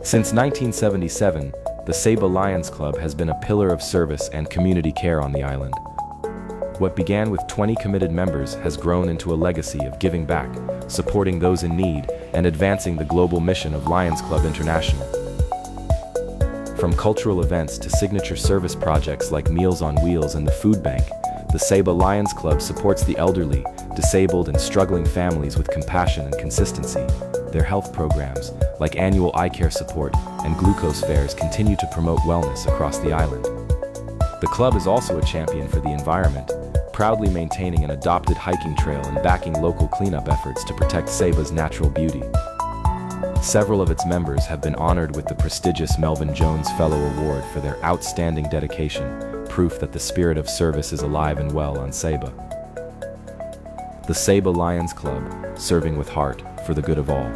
Since 1977, the Saba Lions Club has been a pillar of service and community care on the island. What began with 20 committed members has grown into a legacy of giving back, supporting those in need, and advancing the global mission of Lions Club International. From cultural events to signature service projects like Meals on Wheels and the Food Bank, the Saba Lions Club supports the elderly, disabled, and struggling families with compassion and consistency. Their health programs, like annual eye care support and glucose fairs, continue to promote wellness across the island. The club is also a champion for the environment, proudly maintaining an adopted hiking trail and backing local cleanup efforts to protect Saba's natural beauty. Several of its members have been honored with the prestigious Melvin Jones Fellow Award for their outstanding dedication, proof that the spirit of service is alive and well on Saba. The Saba Lions Club, serving with heart for the good of all.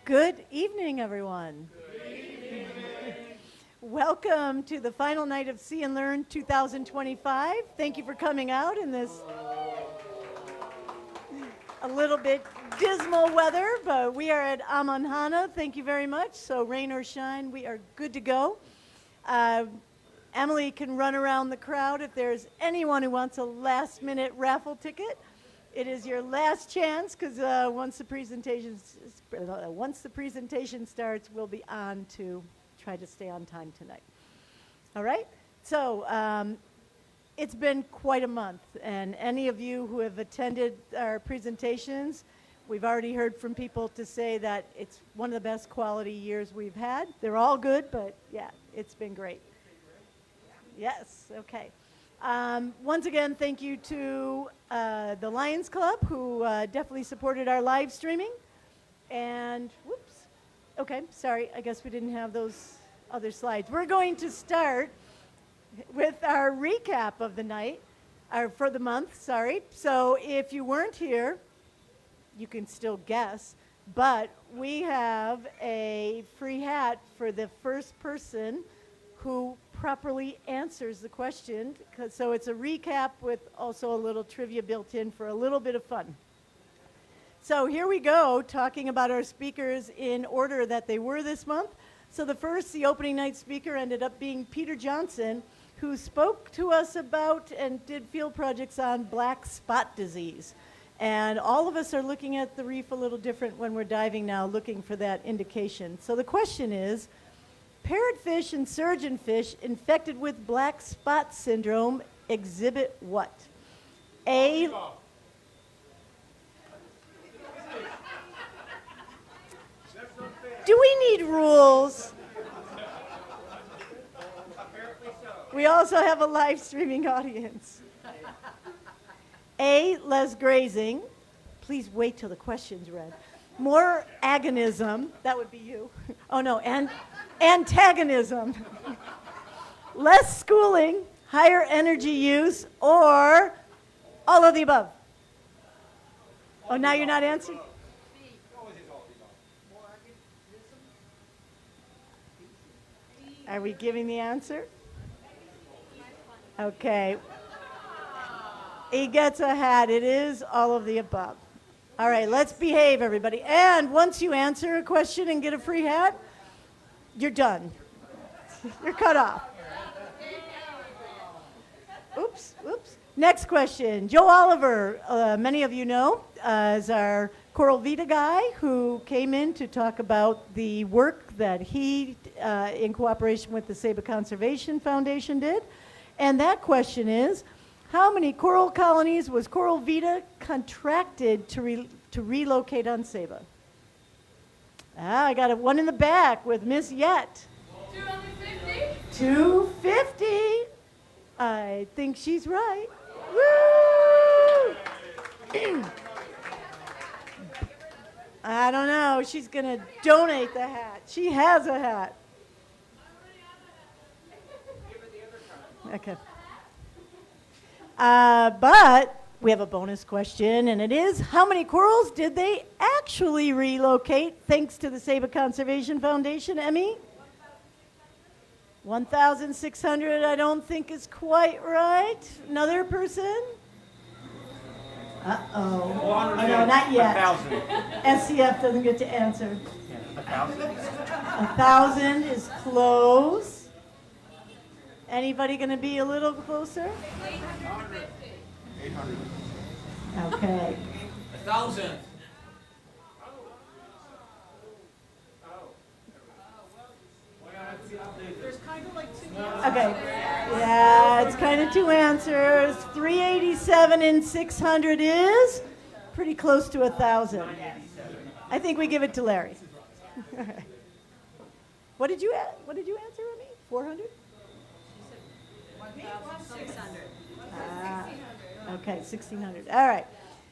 Good evening, everyone. Good evening. Welcome to the final night of See and Learn 2025. Thank you for coming out in this a little bit dismal weather, but we are at Amanhana. Thank you very much. So rain or shine, we are good to go. Emily can run around the crowd if there's anyone who wants a last-minute raffle ticket. It is your last chance because once the presentation starts, we'll be on to try to stay on time tonight. All right? So it's been quite a month, and any of you who have attended our presentations, we've already heard from people to say that it's one of the best quality years we've had. They're all good, but yeah, it's been great. Yes, okay. Once again, thank you to the Lions Club, who definitely supported our live streaming. And, whoops, okay, sorry, I guess we didn't have those other slides. We're going to start with our recap of the night, or for the month, sorry. So if you weren't here, you can still guess, but we have a free hat for the first person who properly answers the question. So it's a recap with also a little trivia built in for a little bit of fun. So here we go, talking about our speakers in order that they were this month. So the opening night speaker ended up being Peter Johnson, who spoke to us about and did field projects on black spot disease. And all of us are looking at the reef a little different when we're diving now, looking for that indication. So the question is, parrotfish and surgeonfish infected with black spot syndrome exhibit what? A. Do we need rules? We also have a live streaming audience. A, less grazing. Please wait till the question's read. More agonism. That would be you. Oh, no. And antagonism. Less schooling, higher energy use, or all of the above. Oh, now you're not answering? Are we giving the answer? Okay. He gets a hat. It is all of the above. All right, let's behave, everybody. And once you answer a question and get a free hat, you're done. You're cut off. Oops. Next question. Joe Oliver, many of you know, is our Coral Vita guy who came in to talk about the work that he, in cooperation with the Saba Conservation Foundation, did. And that question is, how many coral colonies was Coral Vita contracted to relocate on Saba? I got one in the back with Miss Yet. 250? 250. I think she's right. Woo! I don't know. She's going to donate the hat. She has a hat. Okay. But we have a bonus question, and it is, how many corals did they actually relocate thanks to the Saba Conservation Foundation, Emmy? 1,600, I don't think is quite right. Another person? Uh-oh. Oh, no, not yet. 1,000. SCF doesn't get to answer. Yeah, 1,000. 1,000 is close. Anybody going to be a little closer? 800. Okay. 1,000. There's kind of like two. Okay. Yeah, it's kind of two answers. 387 and 600 is pretty close to 1,000. I think we give it to Larry. What did you answer, Remy? 400? 1,600. Okay, 1,600. All right.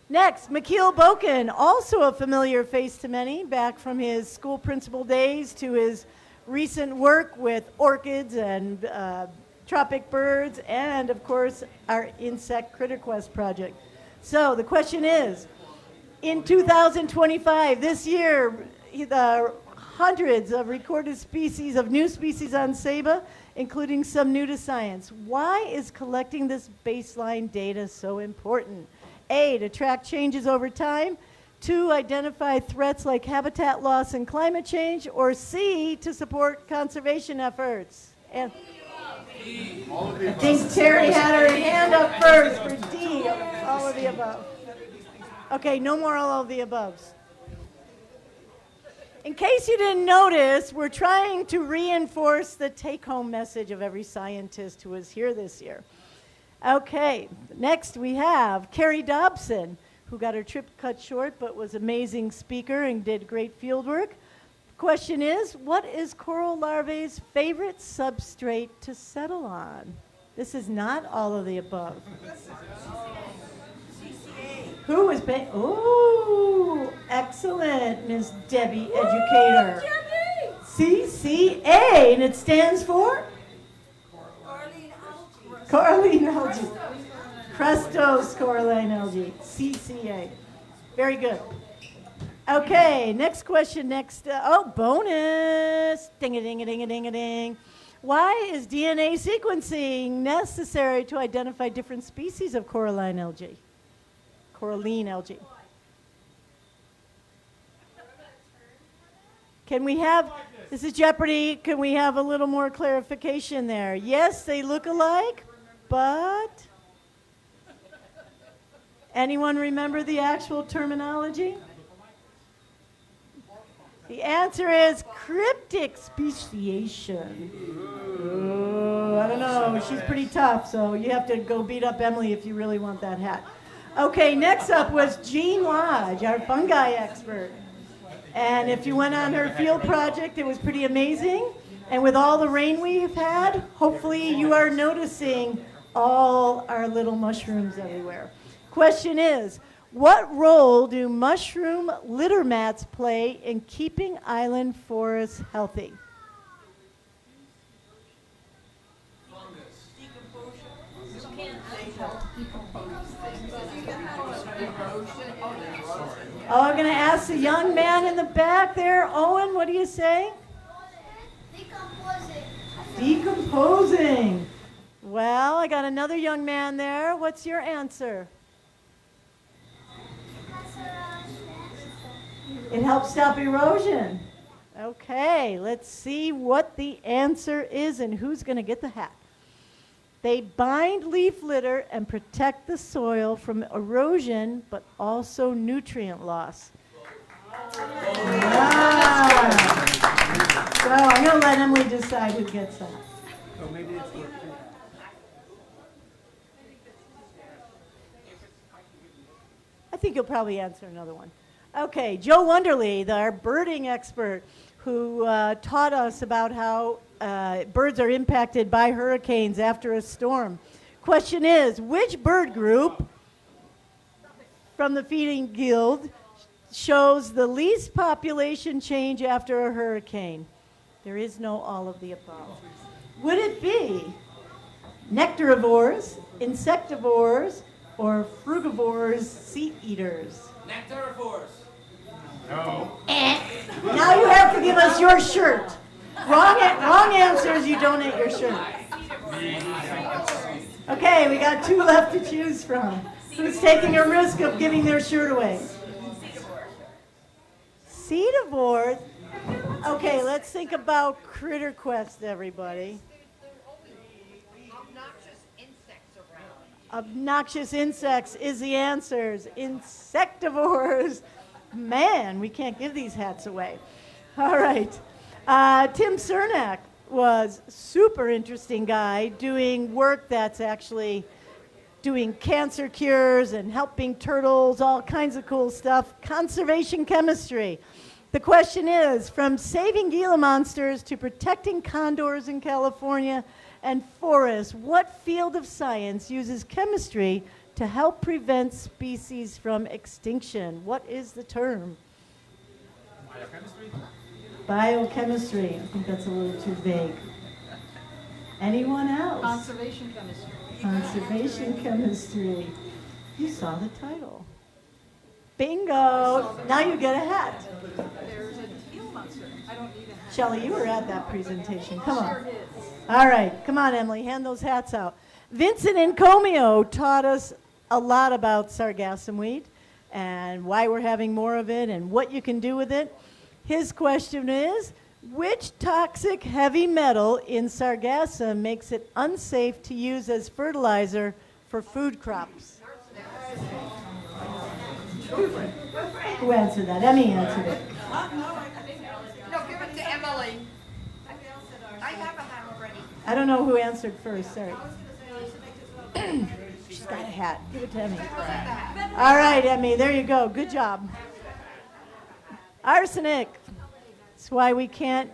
Next, McKeel Boken, also a familiar face to many, back from his school principal days to his recent work with orchids and tropic birds, and of course, our Insect Critter Quest project. So the question is, in 2025, this year, the hundreds of recorded species of new species on Saba, including some new to science. Why is collecting this baseline data so important? A, to track changes over time. 2, identify threats like habitat loss and climate change. Or C, to support conservation efforts. And I think Terry had her hand up first for D, all of the above. Okay, no more all of the aboves. In case you didn't notice, we're trying to reinforce the take-home message of every scientist who is here this year. Okay, next we have Carrie Dobson, who got her trip cut short but was an amazing speaker and did great field work. Question is, what is coral larvae's favorite substrate to settle on? This is not all of the above. Who was paying? Oh, excellent, Miss Debbie Educator. CCA, and it stands for? Coralline algae. Crustose coralline algae, CCA. Very good. Okay, next question, bonus. Ding-a-ding-a-ding-a-ding-a-ding. Why is DNA sequencing necessary to identify different species of coralline algae? Coralline algae. Can we have, this is Jeopardy, can we have a little more clarification there? Yes, they look alike, but anyone remember the actual terminology? The answer is cryptic speciation. Ooh, I don't know, she's pretty tough, so you have to go beat up Emily if you really want that hat. Okay, next up was Jean Lodge, our fungi expert. And if you went on her field project, it was pretty amazing. And with all the rain we've had, hopefully you are noticing all our little mushrooms everywhere. Question is, what role do mushroom litter mats play in keeping island forests healthy? Oh, I'm going to ask the young man in the back there. Owen, what do you say? Decomposing. Well, I got another young man there. What's your answer? It helps stop erosion. Okay, let's see what the answer is and who's going to get the hat. They bind leaf litter and protect the soil from erosion, but also nutrient loss. So I'm going to let Emily decide who gets that. So maybe it's what. I think you'll probably answer another one. Okay, Joe Wonderly, our birding expert, who taught us about how birds are impacted by hurricanes after a storm. Question is, which bird group from the Feeding Guild shows the least population change after a hurricane? There is no all of the above. Would it be nectarivores, insectivores, or frugivores, seed eaters? Nectarivores. Now you have to give us your shirt. Wrong answers, you donate your shirt. Okay, we got two left to choose from. Who's taking a risk of giving their shirt away? Seedivores. Okay, let's think about Critter Quest, everybody. Obnoxious insects is the answers. Insectivores. Man, we can't give these hats away. All right. Tim Cernak was super interesting guy doing work that's actually doing cancer cures and helping turtles, all kinds of cool stuff. Conservation chemistry. The question is, from saving Gila monsters to protecting condors in California and forests, what field of science uses chemistry to help prevent species from extinction? What is the term? Biochemistry? Biochemistry. I think that's a little too vague. Anyone else? Conservation chemistry. Conservation chemistry. You saw the title. Bingo. Now you get a hat. There's a teal monster. I don't need a hat. Shelley, you were at that presentation. Come on. All right. Come on, Emily. Hand those hats out. Vincent Encomio taught us a lot about sargassum weed and why we're having more of it and what you can do with it. His question is, which toxic heavy metal in sargassum makes it unsafe to use as fertilizer for food crops? Who answered that? Emmy answered it. No, give it to Emily. I have a hat already. I don't know who answered first. Sorry. She's got a hat. Give it to Emmy. All right, Emmy. There you go. Good job. Arsenic. That's why we can't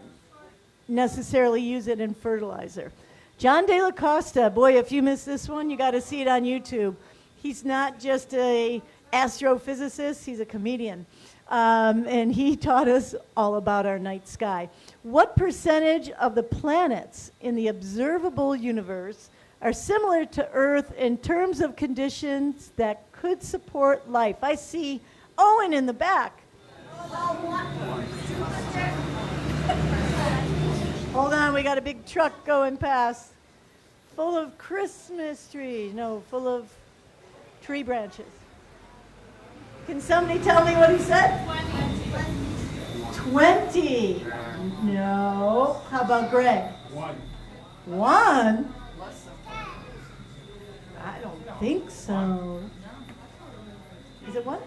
necessarily use it in fertilizer. John De La Costa. Boy, if you missed this one, you got to see it on YouTube. He's not just a astrophysicist. He's a comedian. And he taught us all about our night sky. What percentage of the planets in the observable universe are similar to Earth in terms of conditions that could support life? I see Owen in the back. Hold on, we got a big truck going past. Full of Christmas trees. No, full of tree branches. Can somebody tell me what he said? 20. No. How about Greg? 1? I don't think so. Is it 1?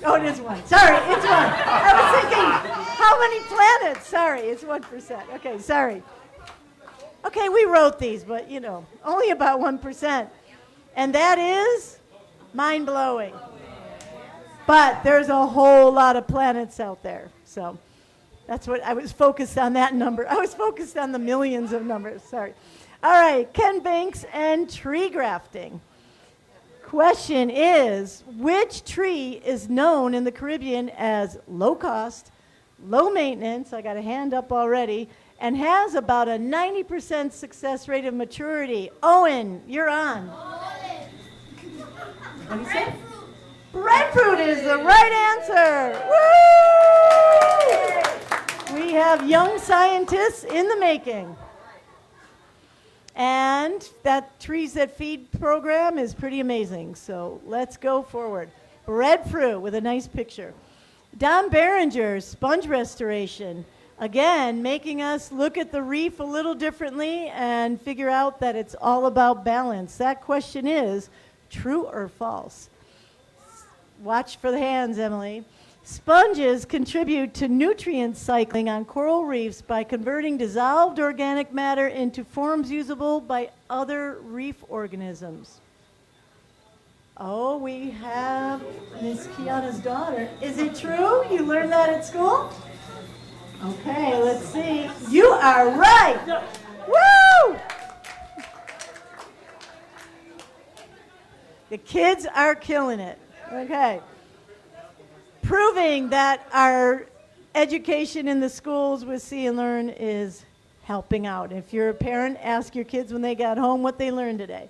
Oh, it is 1. Sorry, it's 1. I was thinking, how many planets? Sorry, it's 1%. Okay, sorry. Okay, we wrote these, but, you know, only about 1%. And that is mind-blowing. But there's a whole lot of planets out there. So that's what I was focused on, that number. I was focused on the millions of numbers. Sorry. All right, Ken Banks and tree grafting. Question is, which tree is known in the Caribbean as low cost, low maintenance, I got a hand up already, and has about a 90% success rate of maturity? Owen, you're on. What do you say? Breadfruit is the right answer. Woo! We have young scientists in the making. And that Trees That Feed program is pretty amazing. So let's go forward. Breadfruit with a nice picture. Don Behringer, sponge restoration. Again, making us look at the reef a little differently and figure out that it's all about balance. That question is true or false? Watch for the hands, Emily. Sponges contribute to nutrient cycling on coral reefs by converting dissolved organic matter into forms usable by other reef organisms. Oh, we have Miss Kiana's daughter. Is it true? You learned that at school? Okay, let's see. You are right. Woo! The kids are killing it. Okay. Proving that our education in the schools with See and Learn is helping out. If you're a parent, ask your kids when they got home what they learned today.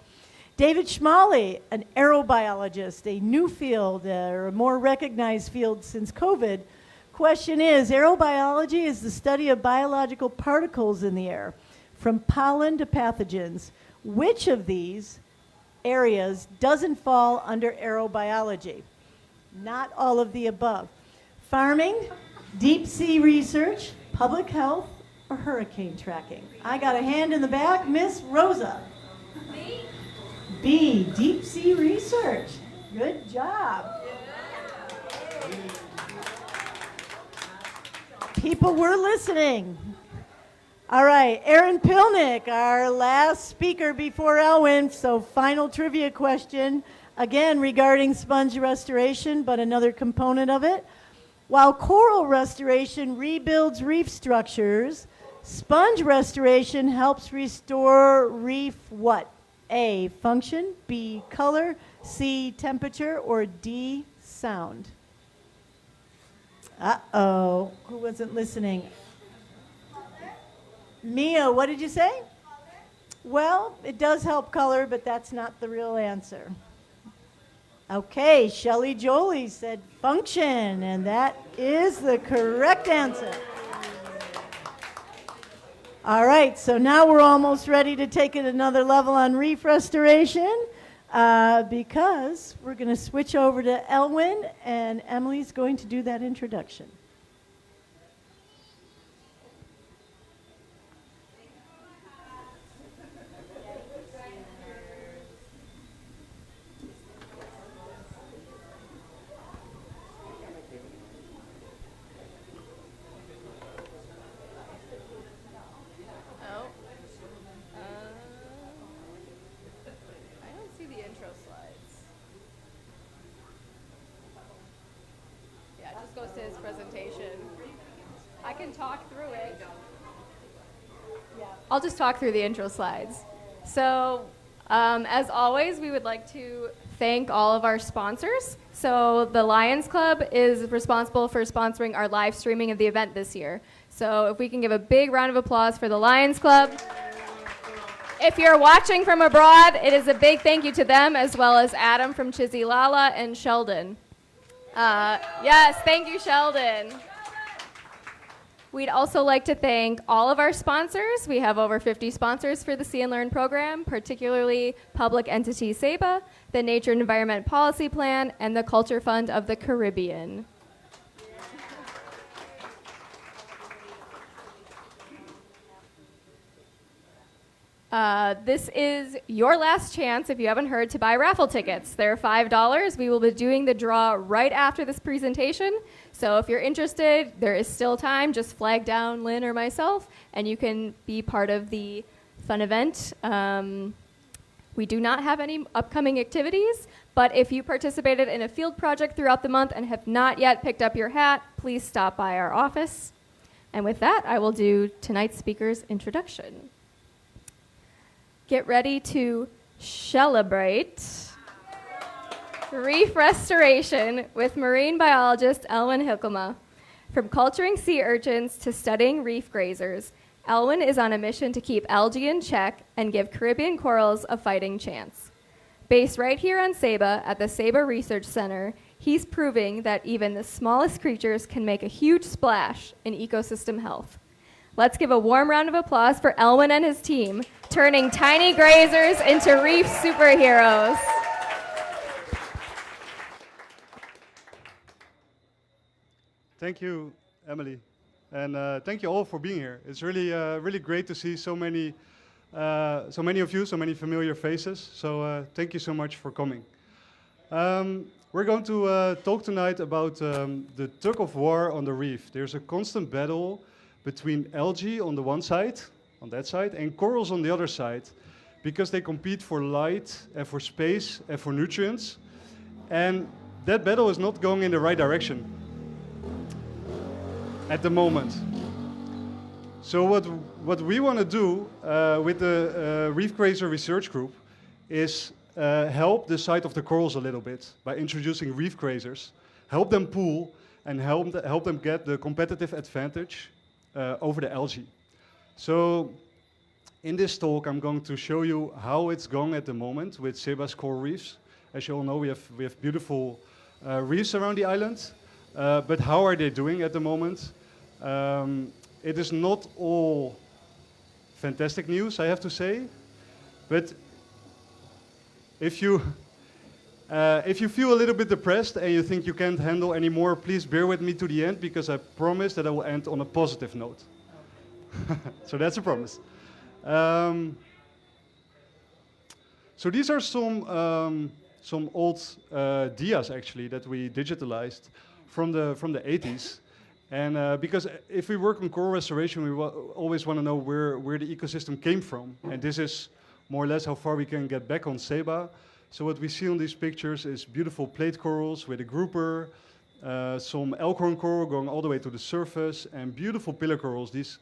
David Schmally, an aerobiologist, a new field, or a more recognized field since COVID. Question is, aerobiology is the study of biological particles in the air, from pollen to pathogens. Which of these areas doesn't fall under aerobiology? Not all of the above. Farming, deep sea research, public health, or hurricane tracking? I got a hand in the back. Miss Rosa. B, deep sea research. Good job. People were listening. All right, Aaron Pilnick, our last speaker before Alwin. So final trivia question, again regarding sponge restoration, but another component of it. While coral restoration rebuilds reef structures, sponge restoration helps restore reef what? A, function, B, color, C, temperature, or D, sound? Uh-oh, who wasn't listening? Mia, what did you say? Well, it does help color, but that's not the real answer. Okay, Shelley Jolie said function, and that is the correct answer. All right, so now we're almost ready to take it another level on reef restoration because we're going to switch over to Alwin, and Emily's going to do that introduction. Goes to his presentation. I can talk through it. I'll just talk through the intro slides. So, as always, we would like to thank all of our sponsors. So, the Lions Club is responsible for sponsoring our live streaming of the event this year. So, if we can give a big round of applause for the Lions Club. If you're watching from abroad, it is a big thank you to them, as well as Adam from Chizilala and Sheldon. Yes, thank you, Sheldon. We'd also like to thank all of our sponsors. We have over 50 sponsors for the See and Learn program, particularly public entity SEBA, the Nature and Environment Policy Plan, and the Culture Fund of the Caribbean. This is your last chance, if you haven't heard, to buy raffle tickets. They're $5. We will be doing the draw right after this presentation. So if you're interested, there is still time. Just flag down Lynn or myself, and you can be part of the fun event. We do not have any upcoming activities, but if you participated in a field project throughout the month and have not yet picked up your hat, please stop by our office. And with that, I will do tonight's speaker's introduction. Get ready to celebrate reef restoration with marine biologist Alwin Hylkema. From culturing sea urchins to studying reef grazers, Alwin is on a mission to keep algae in check and give Caribbean corals a fighting chance. Based right here on Saba at the Saba Research Center, he's proving that even the smallest creatures can make a huge splash in ecosystem health. Let's give a warm round of applause for Alwin and his team, turning tiny grazers into reef superheroes. Thank you, Emily. and thank you all for being here. It's really, really great to see so many of you, so many familiar faces. So thank you so much for coming. We're going to talk tonight about the tug of war on the reef. There's a constant battle between algae on the one side, on that side, and corals on the other side, because they compete for light and for space and for nutrients. And that battle is not going in the right direction at the moment. So what we want to do with the Reef Grazer research group is help the side of the corals a little bit by introducing reef grazers, help them pool, and help them get the competitive advantage over the algae. So in this talk, I'm going to show you how it's going at the moment with Seba's coral reefs. As you all know, we have beautiful reefs around the island, but how are they doing at the moment? It is not all fantastic news, I have to say, but if you feel a little bit depressed and you think you can't handle anymore, please bear with me to the end, because I promise that I will end on a positive note. So that's a promise. So these are some old dias actually that we digitalized from the 80s. And because if we work on coral restoration, we always want to know where the ecosystem came from. And this is more or less how far we can get back on Seba. So what we see on these pictures is beautiful plate corals with a grouper, some elkhorn coral going all the way to the surface, and beautiful pillar corals. These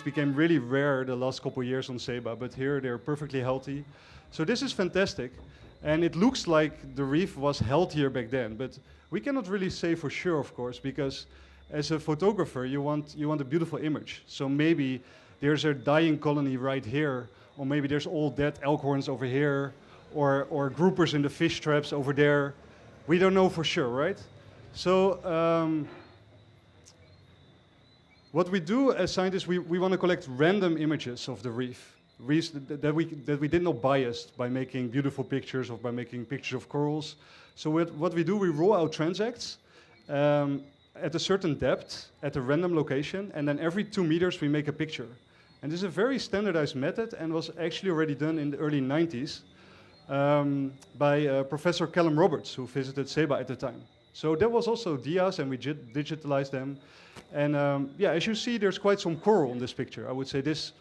became really rare the last couple of years on Seba, but here they're perfectly healthy. So this is fantastic. And it looks like the reef was healthier back then, but we cannot really say for sure, of course, because as a photographer, you want a beautiful image. So maybe there's a dying colony right here, or maybe there's all dead elkhorns over here, or groupers in the fish traps over there. We don't know for sure, right? So what we do as scientists, we want to collect random images of the reef. Reefs that we did not bias by making beautiful pictures or by making pictures of corals. So what we do, we roll out transects at a certain depth, at a random location, and then every 2 meters we make a picture. And this is a very standardized method and was actually already done in the early 90s by Professor Callum Roberts, who visited Seba at the time. So that was also dias, and we digitalized them. And yeah, as you see, there's quite some coral in this picture. I would say this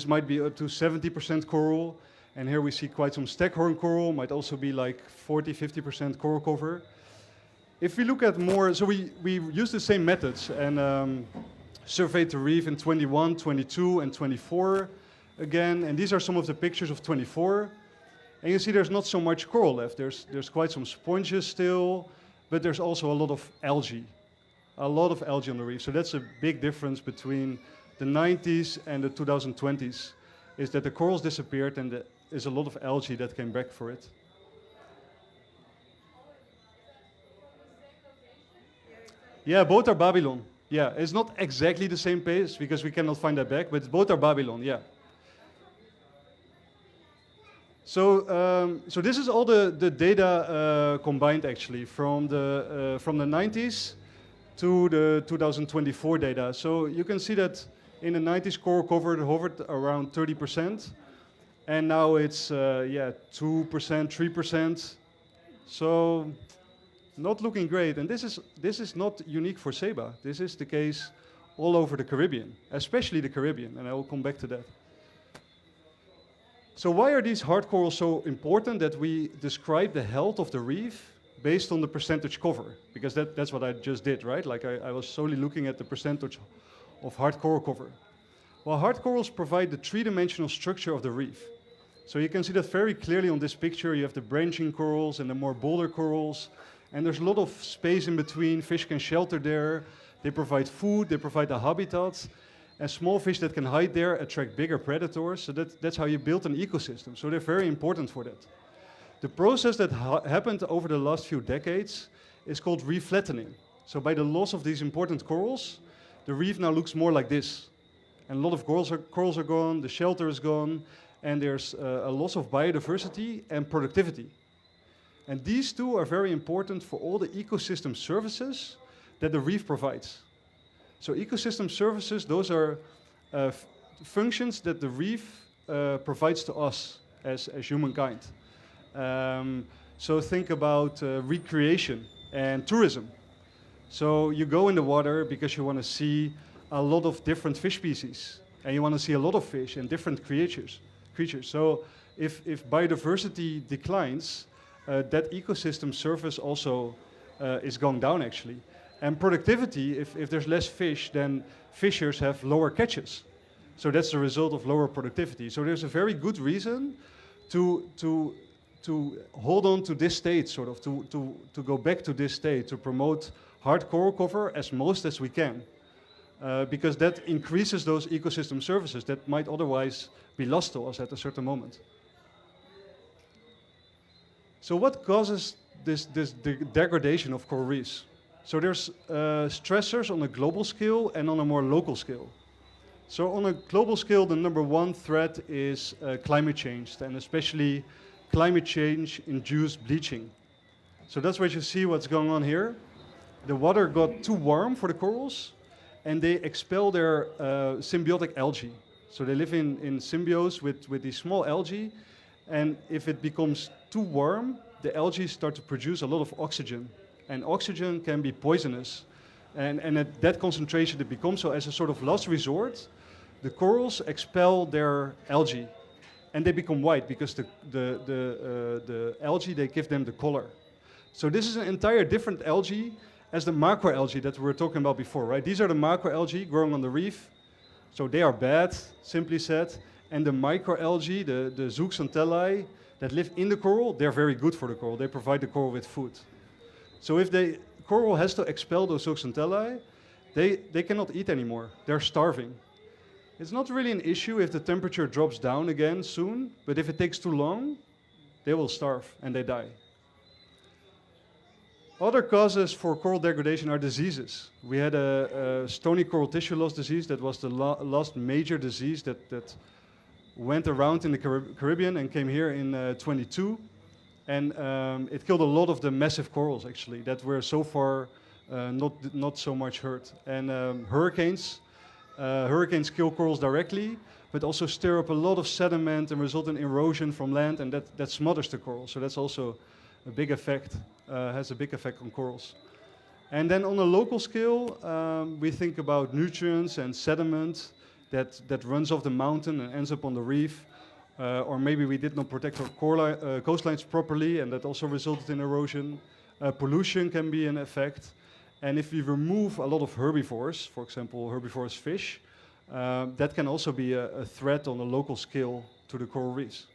might be up to 70% coral, and here we see quite some staghorn coral, might also be like 40-50% coral cover. If we look at more, so we use the same methods and surveyed the reef in 21, 22, and 24 again, and these are some of the pictures of 24. And you see there's not so much coral left. There's quite some sponges still, but there's also a lot of algae on the reef. So that's a big difference between the 90s and the 2020s, is that the corals disappeared and there is a lot of algae that came back for it. Yeah, both are Babylon. Yeah, it's not exactly the same place because we cannot find that back, but both are Babylon, yeah. So, so this is all the data combined actually from the 90s to the 2024 data. So you can see that in the 90s, coral cover hovered around 30%, and now it's 2%, 3%. So not looking great. And this is not unique for Seba. This is the case all over the Caribbean, especially the Caribbean, and I will come back to that. So why are these hard corals so important that we describe the health of the reef based on the percentage cover? Because that's what I just did, right? Like I was solely looking at the percentage of hard coral cover. Well, hard corals provide the three-dimensional structure of the reef. So you can see that very clearly on this picture. You have the branching corals and the more boulder corals, and there's a lot of space in between. Fish can shelter there. They provide food, they provide a habitat, and small fish that can hide there attract bigger predators. So that's how you build an ecosystem. So they're very important for that. The process that happened over the last few decades is called reef flattening. So by the loss of these important corals, the reef now looks more like this. And a lot of corals are gone, the shelter is gone, and there's a loss of biodiversity and productivity. And these two are very important for all the ecosystem services that the reef provides. So ecosystem services, those are functions that the reef provides to us as humankind. So think about recreation and tourism. So you go in the water because you want to see a lot of different fish species, and you want to see a lot of fish and different creatures. So if biodiversity declines, that ecosystem service also is going down actually. And productivity, if there's less fish, then fishers have lower catches. So that's the result of lower productivity. So there's a very good reason to hold on to this state, sort of, to go back to this state, to promote hard coral cover as most as we can. Because that increases those ecosystem services that might otherwise be lost to us at a certain moment. So what causes this degradation of coral reefs? So there's stressors on a global scale and on a more local scale. So on a global scale, the number one threat is climate change, and especially climate change-induced bleaching. So that's what you see what's going on here. The water got too warm for the corals, and they expel their symbiotic algae. So they live in symbiosis with these small algae, and if it becomes too warm, the algae start to produce a lot of oxygen. And oxygen can be poisonous. And at that concentration it becomes, so as a sort of last resort, the corals expel their algae. And they become white because the algae, they give them the color. So this is an entire different algae as the macroalgae that we were talking about before, right? These are the macroalgae growing on the reef. So they are bad, simply said. And the microalgae, the zooxanthellae that live in the coral, they're very good for the coral. They provide the coral with food. So if the coral has to expel those zooxanthellae, they cannot eat anymore. They're starving. It's not really an issue if the temperature drops down again soon, but if it takes too long, they will starve and they die. Other causes for coral degradation are diseases. We had a stony coral tissue loss disease that was the last major disease that went around in the Caribbean and came here in 22. And it killed a lot of the massive corals, actually, that were so far not so much hurt. And hurricanes kill corals directly, but also stir up a lot of sediment and result in erosion from land, and that smothers the coral. So that's also a big effect, has a big effect on corals. And then on a local scale, we think about nutrients and sediment that runs off the mountain and ends up on the reef. Or maybe we did not protect our coastlines properly, and that also resulted in erosion. Pollution can be an effect. And if we remove a lot of herbivores, for example, herbivorous fish, that can also be a threat on a local scale to the coral reefs.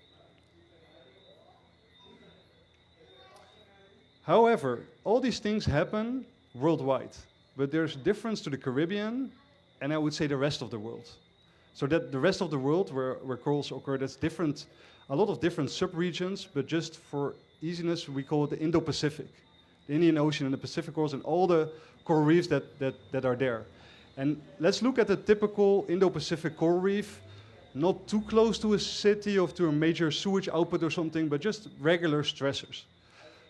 However, all these things happen worldwide, but there's a difference to the Caribbean and I would say the rest of the world. So that the rest of the world where corals occur, that's different, a lot of different subregions, but just for easiness, we call it the Indo-Pacific. The Indian Ocean and the Pacific corals and all the coral reefs that are there. And let's look at the typical Indo-Pacific coral reef, not too close to a city or to a major sewage output or something, but just regular stressors.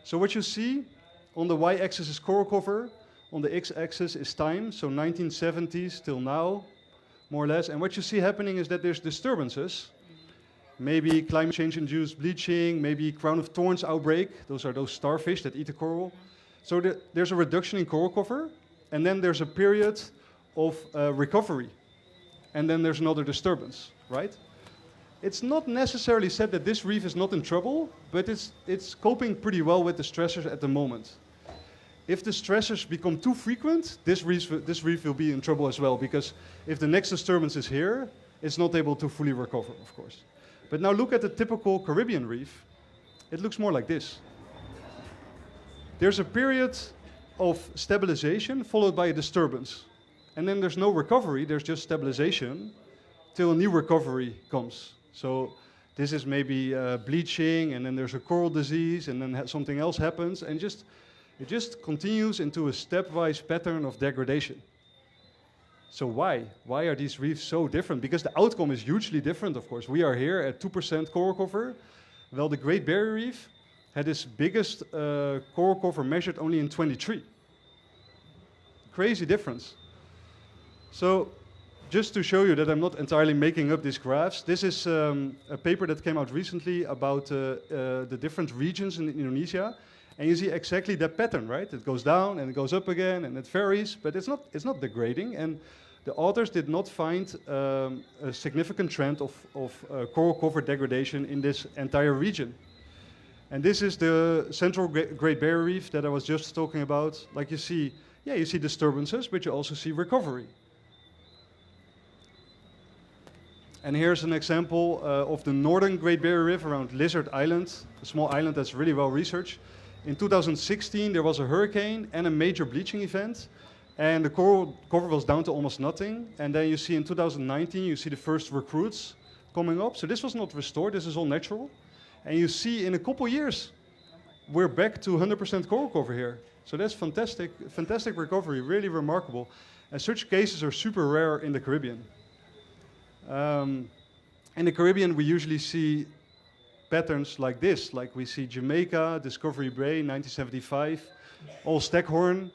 So what you see on the y-axis is coral cover, on the x-axis is time, so 1970s till now, more or less. And what you see happening is that there's disturbances, maybe climate change-induced bleaching, maybe crown of thorns outbreak. Those are those starfish that eat the coral. So there's a reduction in coral cover, and then there's a period of recovery, and then there's another disturbance, right? It's not necessarily said that this reef is not in trouble, but it's coping pretty well with the stressors at the moment. If the stressors become too frequent, this reef will be in trouble as well, because if the next disturbance is here, it's not able to fully recover, of course. But now look at the typical Caribbean reef. It looks more like this. There's a period of stabilization followed by a disturbance. And then there's no recovery, there's just stabilization till a new recovery comes. So this is maybe bleaching, and then there's a coral disease, and then something else happens, and it just continues into a stepwise pattern of degradation. So why? Why are these reefs so different? Because the outcome is hugely different, of course. We are here at 2% coral cover. Well, the Great Barrier Reef had its biggest coral cover measured only in 23. Crazy difference. So just to show you that I'm not entirely making up these graphs, this is a paper that came out recently about the different regions in Indonesia. And you see exactly that pattern, right? It goes down and it goes up again and it varies, but it's not degrading. And the authors did not find a significant trend of coral cover degradation in this entire region. And this is the central Great Barrier Reef that I was just talking about. Like you see, yeah, you see disturbances, but you also see recovery. And here's an example of the northern Great Barrier Reef around Lizard Island, a small island that's really well researched. In 2016, there was a hurricane and a major bleaching event, and the coral cover was down to almost nothing. And then you see in 2019, you see the first recruits coming up. So this was not restored, this is all natural. And you see in a couple years, we're back to 100% coral cover here. So that's fantastic, fantastic recovery, really remarkable. And such cases are super rare in the Caribbean. In the Caribbean, we usually see patterns like this, like we see Jamaica, Discovery Bay, 1975, all Staghorn,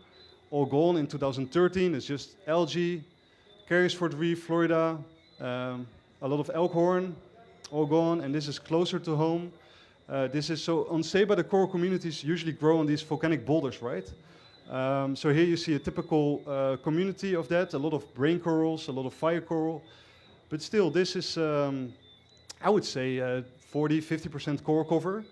all gone in 2013. It's just algae. Carysford Reef, Florida, a lot of elkhorn, all gone. And this is closer to home. This is so on Seba, the coral communities usually grow on these volcanic boulders, right? So here you see a typical community of that, a lot of brain corals, a lot of fire coral. But still, this is, I would say, 40–50% coral cover,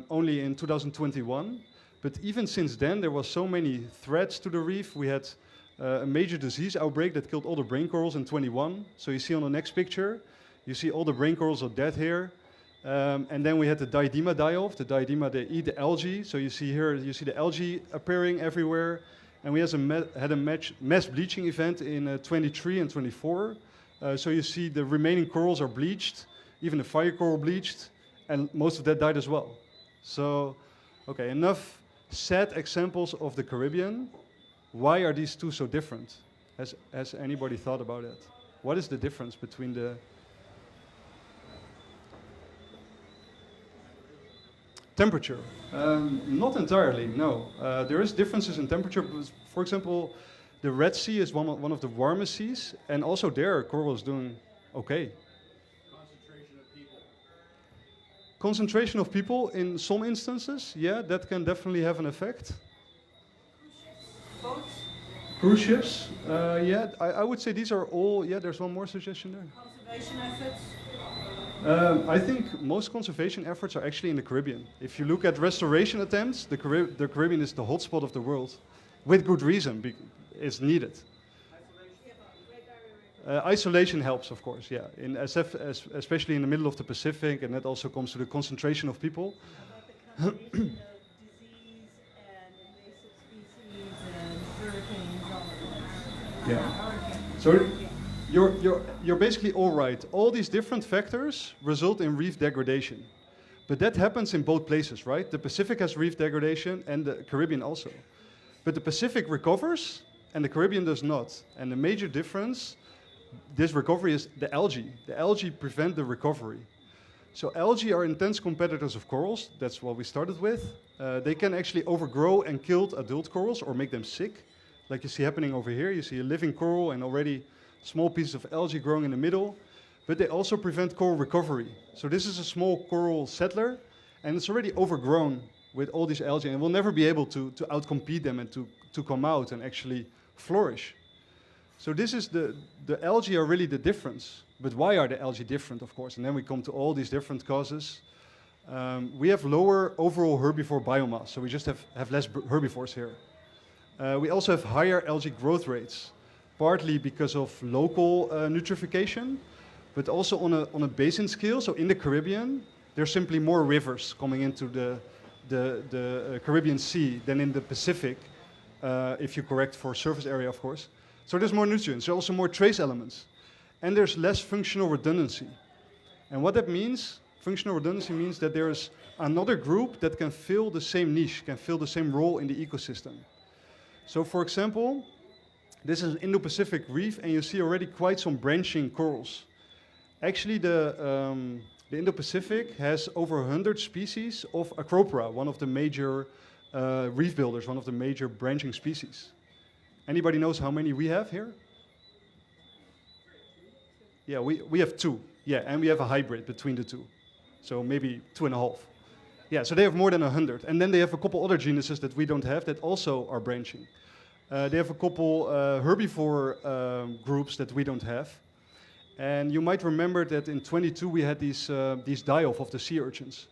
only in 2021. But even since then, there was so many threats to the reef. We had a major disease outbreak that killed all the brain corals in 21. So you see on the next picture, you see all the brain corals are dead here. And then we had the diadema die-off. The diadema, they eat the algae. So you see here, you see the algae appearing everywhere. And we had a mass bleaching event in 23 and 24. So you see the remaining corals are bleached, even the fire coral bleached, and most of that died as well. So, okay, enough sad examples of the Caribbean. Why are these two so different? Has anybody thought about it? What is the difference between the... Temperature? Not entirely, no. There is differences in temperature. For example, the Red Sea is one of the warmest seas, and also there, coral is doing okay. Concentration of people. Concentration of people in some instances, yeah, that can definitely have an effect. Boats, Cruise ships, yeah, I would say these are all, yeah, there's one more suggestion there. conservation efforts. I think most conservation efforts are actually in the Caribbean. If you look at restoration attempts, the Caribbean is the hotspot of the world, with good reason. It's needed. Isolation helps, of course, yeah. In SF, especially in the middle of the Pacific, and that also comes to the concentration of people. About the combination of disease and invasive species and hurricanes, all of that. Yeah. So you're basically all right. All these different factors result in reef degradation. But that happens in both places, right? The Pacific has reef degradation and the Caribbean also. But the Pacific recovers and the Caribbean does not. And the major difference, this recovery, is the algae. The algae prevent the recovery. So algae are intense competitors of corals. That's what we started with. They can actually overgrow and kill adult corals or make them sick. Like you see happening over here. You see a living coral and already small pieces of algae growing in the middle. But they also prevent coral recovery. So this is a small coral settler, and it's already overgrown with all these algae, and will never be able to outcompete them and to come out and actually flourish. So this is the algae are really the difference. But why are the algae different, of course? And then we come to all these different causes. We have lower overall herbivore biomass, so we just have less herbivores here. We also have higher algae growth rates, partly because of local nutrification, but also on a basin scale. So in the Caribbean, there's simply more rivers coming into the Caribbean Sea than in the Pacific, if you correct for surface area, of course. So there's more nutrients, there's also more trace elements. And there's less functional redundancy. And what that means, functional redundancy means that there's another group that can fill the same niche, can fill the same role in the ecosystem. So for example, this is an Indo-Pacific reef, and you see already quite some branching corals. Actually, the Indo-Pacific has over 100 species of Acropora, one of the major reef builders, one of the major branching species. Anybody knows how many we have here? Yeah, we have 2. Yeah, and we have a hybrid between the 2. So maybe 2.5. Yeah, so they have more than 100. And then they have a couple other genuses that we don't have that also are branching. They have a couple herbivore groups that we don't have. And you might remember that in 22 we had these die-off of the sea urchins.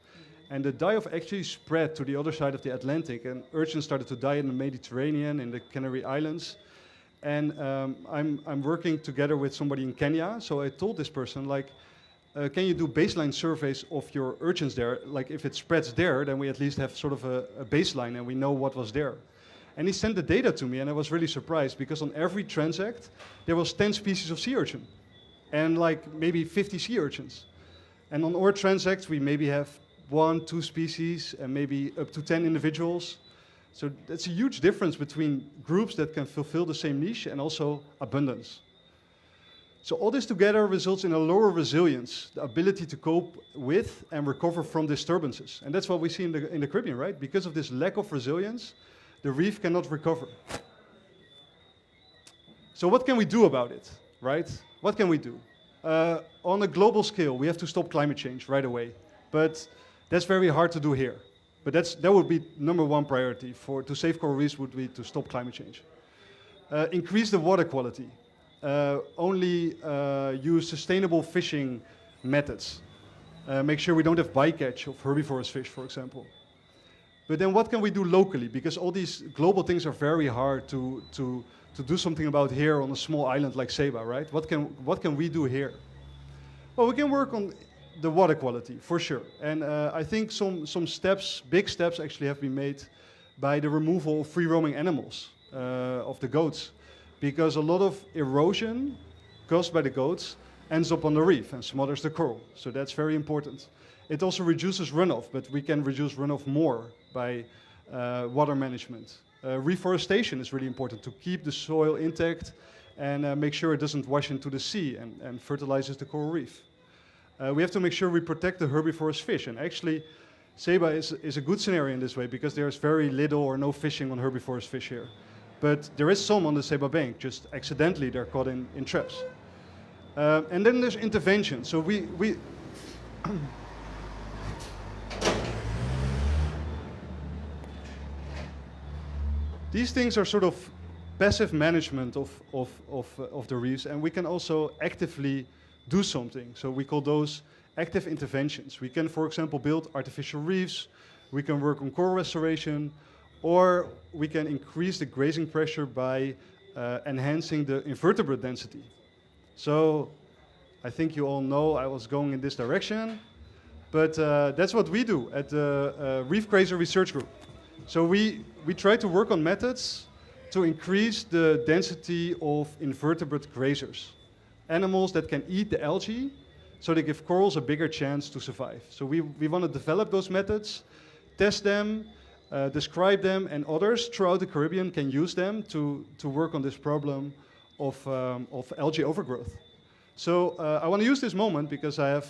And the die-off actually spread to the other side of the Atlantic, and urchins started to die in the Mediterranean, in the Canary Islands. And I'm working together with somebody in Kenya, so I told this person, like, can you do baseline surveys of your urchins there? Like, if it spreads there, then we at least have sort of a baseline and we know what was there. And he sent the data to me, and I was really surprised, because on every transact, there was 10 species of sea urchin, and like maybe 50 sea urchins. And on our transacts, we maybe have 1, 2 species, and maybe up to 10 individuals. So that's a huge difference between groups that can fulfill the same niche and also abundance. So all this together results in a lower resilience, the ability to cope with and recover from disturbances. And that's what we see in the Caribbean, right? Because of this lack of resilience, the reef cannot recover. So what can we do about it, right? What can we do? On a global scale, we have to stop climate change right away. But that's very hard to do here. But that would be number 1 priority to save coral reefs, would be to stop climate change. Increase the water quality. Only use sustainable fishing methods. Make sure we don't have bycatch of herbivorous fish, for example. But then what can we do locally? Because all these global things are very hard to do something about here on a small island like Seba, right? What can we do here? Well, we can work on the water quality, for sure. And I think some steps, big steps actually have been made by the removal of free-roaming animals, of the goats. Because a lot of erosion caused by the goats ends up on the reef and smothers the coral. So that's very important. It also reduces runoff, but we can reduce runoff more by water management. Reforestation is really important to keep the soil intact and make sure it doesn't wash into the sea and fertilizes the coral reef. We have to make sure we protect the herbivorous fish. And actually, Seba is a good scenario in this way, because there's very little or no fishing on herbivorous fish here. But there is some on the Seba bank, just accidentally they're caught in traps. And then there's intervention. So we these things are sort of passive management of the reefs, and we can also actively do something. So we call those active interventions. We can, for example, build artificial reefs, we can work on coral restoration, or we can increase the grazing pressure by enhancing the invertebrate density. So I think you all know I was going in this direction, but that's what we do at the Reef Grazer Research Group. So we try to work on methods to increase the density of invertebrate grazers, animals that can eat the algae, so they give corals a bigger chance to survive. So we want to develop those methods, test them, describe them, and others throughout the Caribbean can use them to work on this problem of algae overgrowth. So I want to use this moment, because I have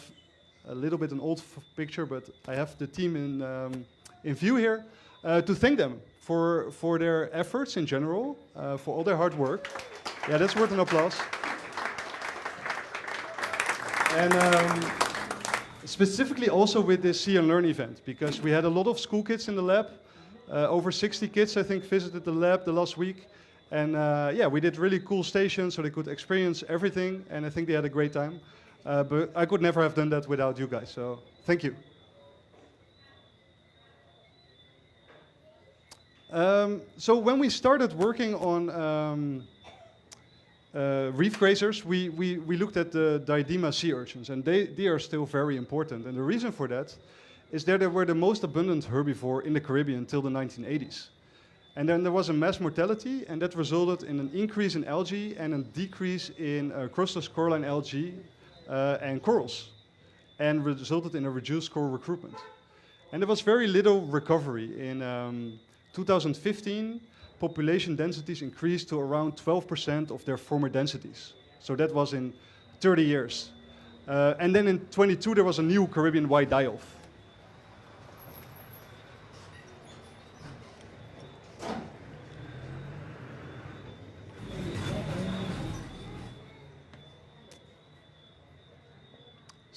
a little bit an old picture, but I have the team in view here, to thank them for their efforts in general, for all their hard work. Yeah, that's worth an applause. And specifically also with this See and Learn event, because we had a lot of school kids in the lab. Over 60 kids, I think, visited the lab the last week. And yeah, we did really cool stations so they could experience everything, and I think they had a great time. But I could never have done that without you guys, so thank you. So when we started working on reef grazers, we looked at the Diadema sea urchins, and they are still very important. And the reason for that is that they were the most abundant herbivore in the Caribbean until the 1980s. And then there was a mass mortality, and that resulted in an increase in algae and a decrease in crustless coralline algae and corals, and resulted in a reduced coral recruitment. And there was very little recovery. In 2015, population densities increased to around 12% of their former densities. So that was in 30 years. And then in 22, there was a new Caribbean-wide die-off.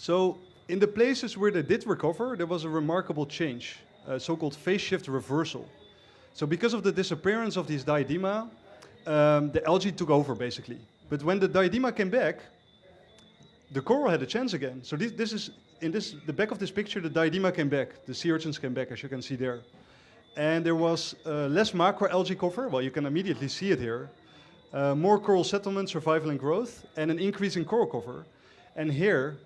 So in the places where they did recover, there was a remarkable change, a so-called phase shift reversal. So because of the disappearance of these diadema, the algae took over basically. But when the diadema came back, the coral had a chance again. So this is, the back of this picture, the diadema came back, the sea urchins came back, as you can see there. And there was less macroalgae cover, well, you can immediately see it here, more coral settlement, survival and growth, and an increase in coral cover. And here,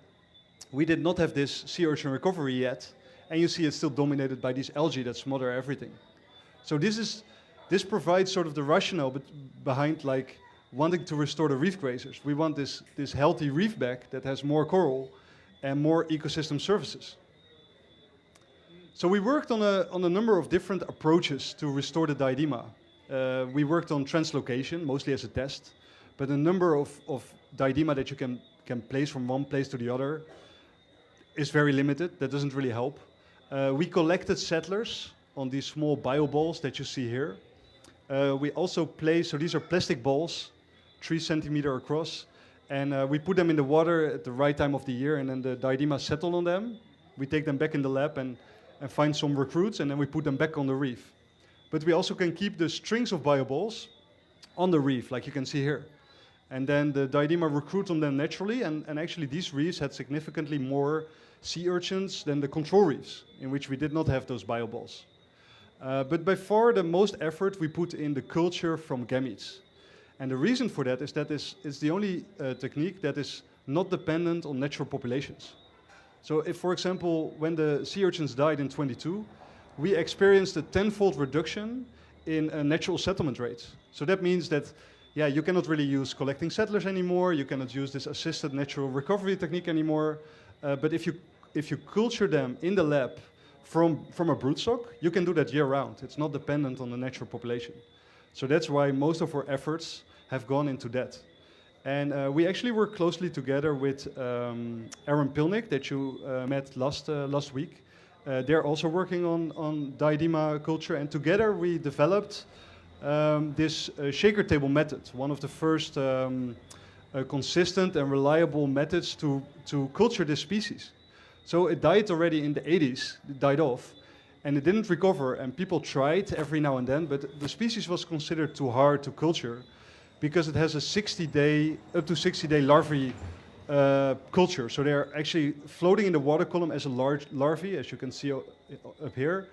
we did not have this sea urchin recovery yet, and you see it's still dominated by these algae that smother everything. So this provides sort of the rationale behind like wanting to restore the reef grazers. We want this healthy reef back that has more coral and more ecosystem services. So we worked on a number of different approaches to restore the diadema. We worked on translocation, mostly as a test, but a number of diadema that you can place from one place to the other is very limited. That doesn't really help. We collected settlers on these small bioballs that you see here. We also placed, so these are plastic balls, 3 centimeters across, and we put them in the water at the right time of the year, and then the diadema settle on them. We take them back in the lab and find some recruits, and then we put them back on the reef. But we also can keep the strings of bioballs on the reef, like you can see here. And then the diadema recruit on them naturally, and actually these reefs had significantly more sea urchins than the control reefs, in which we did not have those bioballs. But by far the most effort we put in the culture from gametes. And the reason for that is that it's the only technique that is not dependent on natural populations. So if, for example, when the sea urchins died in 22, we experienced a 10-fold reduction in natural settlement rates. So that means that, yeah, you cannot really use collecting settlers anymore, you cannot use this assisted natural recovery technique anymore, but if you culture them in the lab from a broodstock, you can do that year-round. It's not dependent on the natural population. So that's why most of our efforts have gone into that. And we actually work closely together with Aaron Pilnick that you met last week. They're also working on diadema culture, and together we developed this shaker table method, one of the first consistent and reliable methods to culture this species. So it died already in the 80s, it died off, and it didn't recover, and people tried every now and then, but the species was considered too hard to culture because it has a up to 60-day larvae culture. So they're actually floating in the water column as a large larvae, as you can see up here,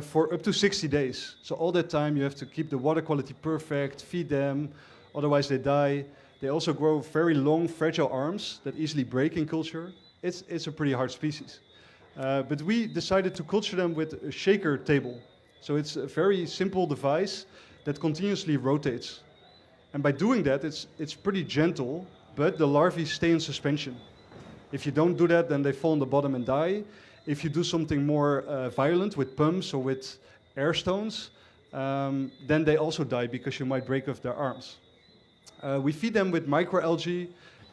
for up to 60 days. So all that time you have to keep the water quality perfect, feed them, otherwise they die. They also grow very long, fragile arms that easily break in culture. It's a pretty hard species. But we decided to culture them with a shaker table. So it's a very simple device that continuously rotates. And by doing that, it's pretty gentle, but the larvae stay in suspension. If you don't do that, then they fall on the bottom and die. If you do something more violent with pumps or with air stones, then they also die because you might break off their arms. We feed them with microalgae,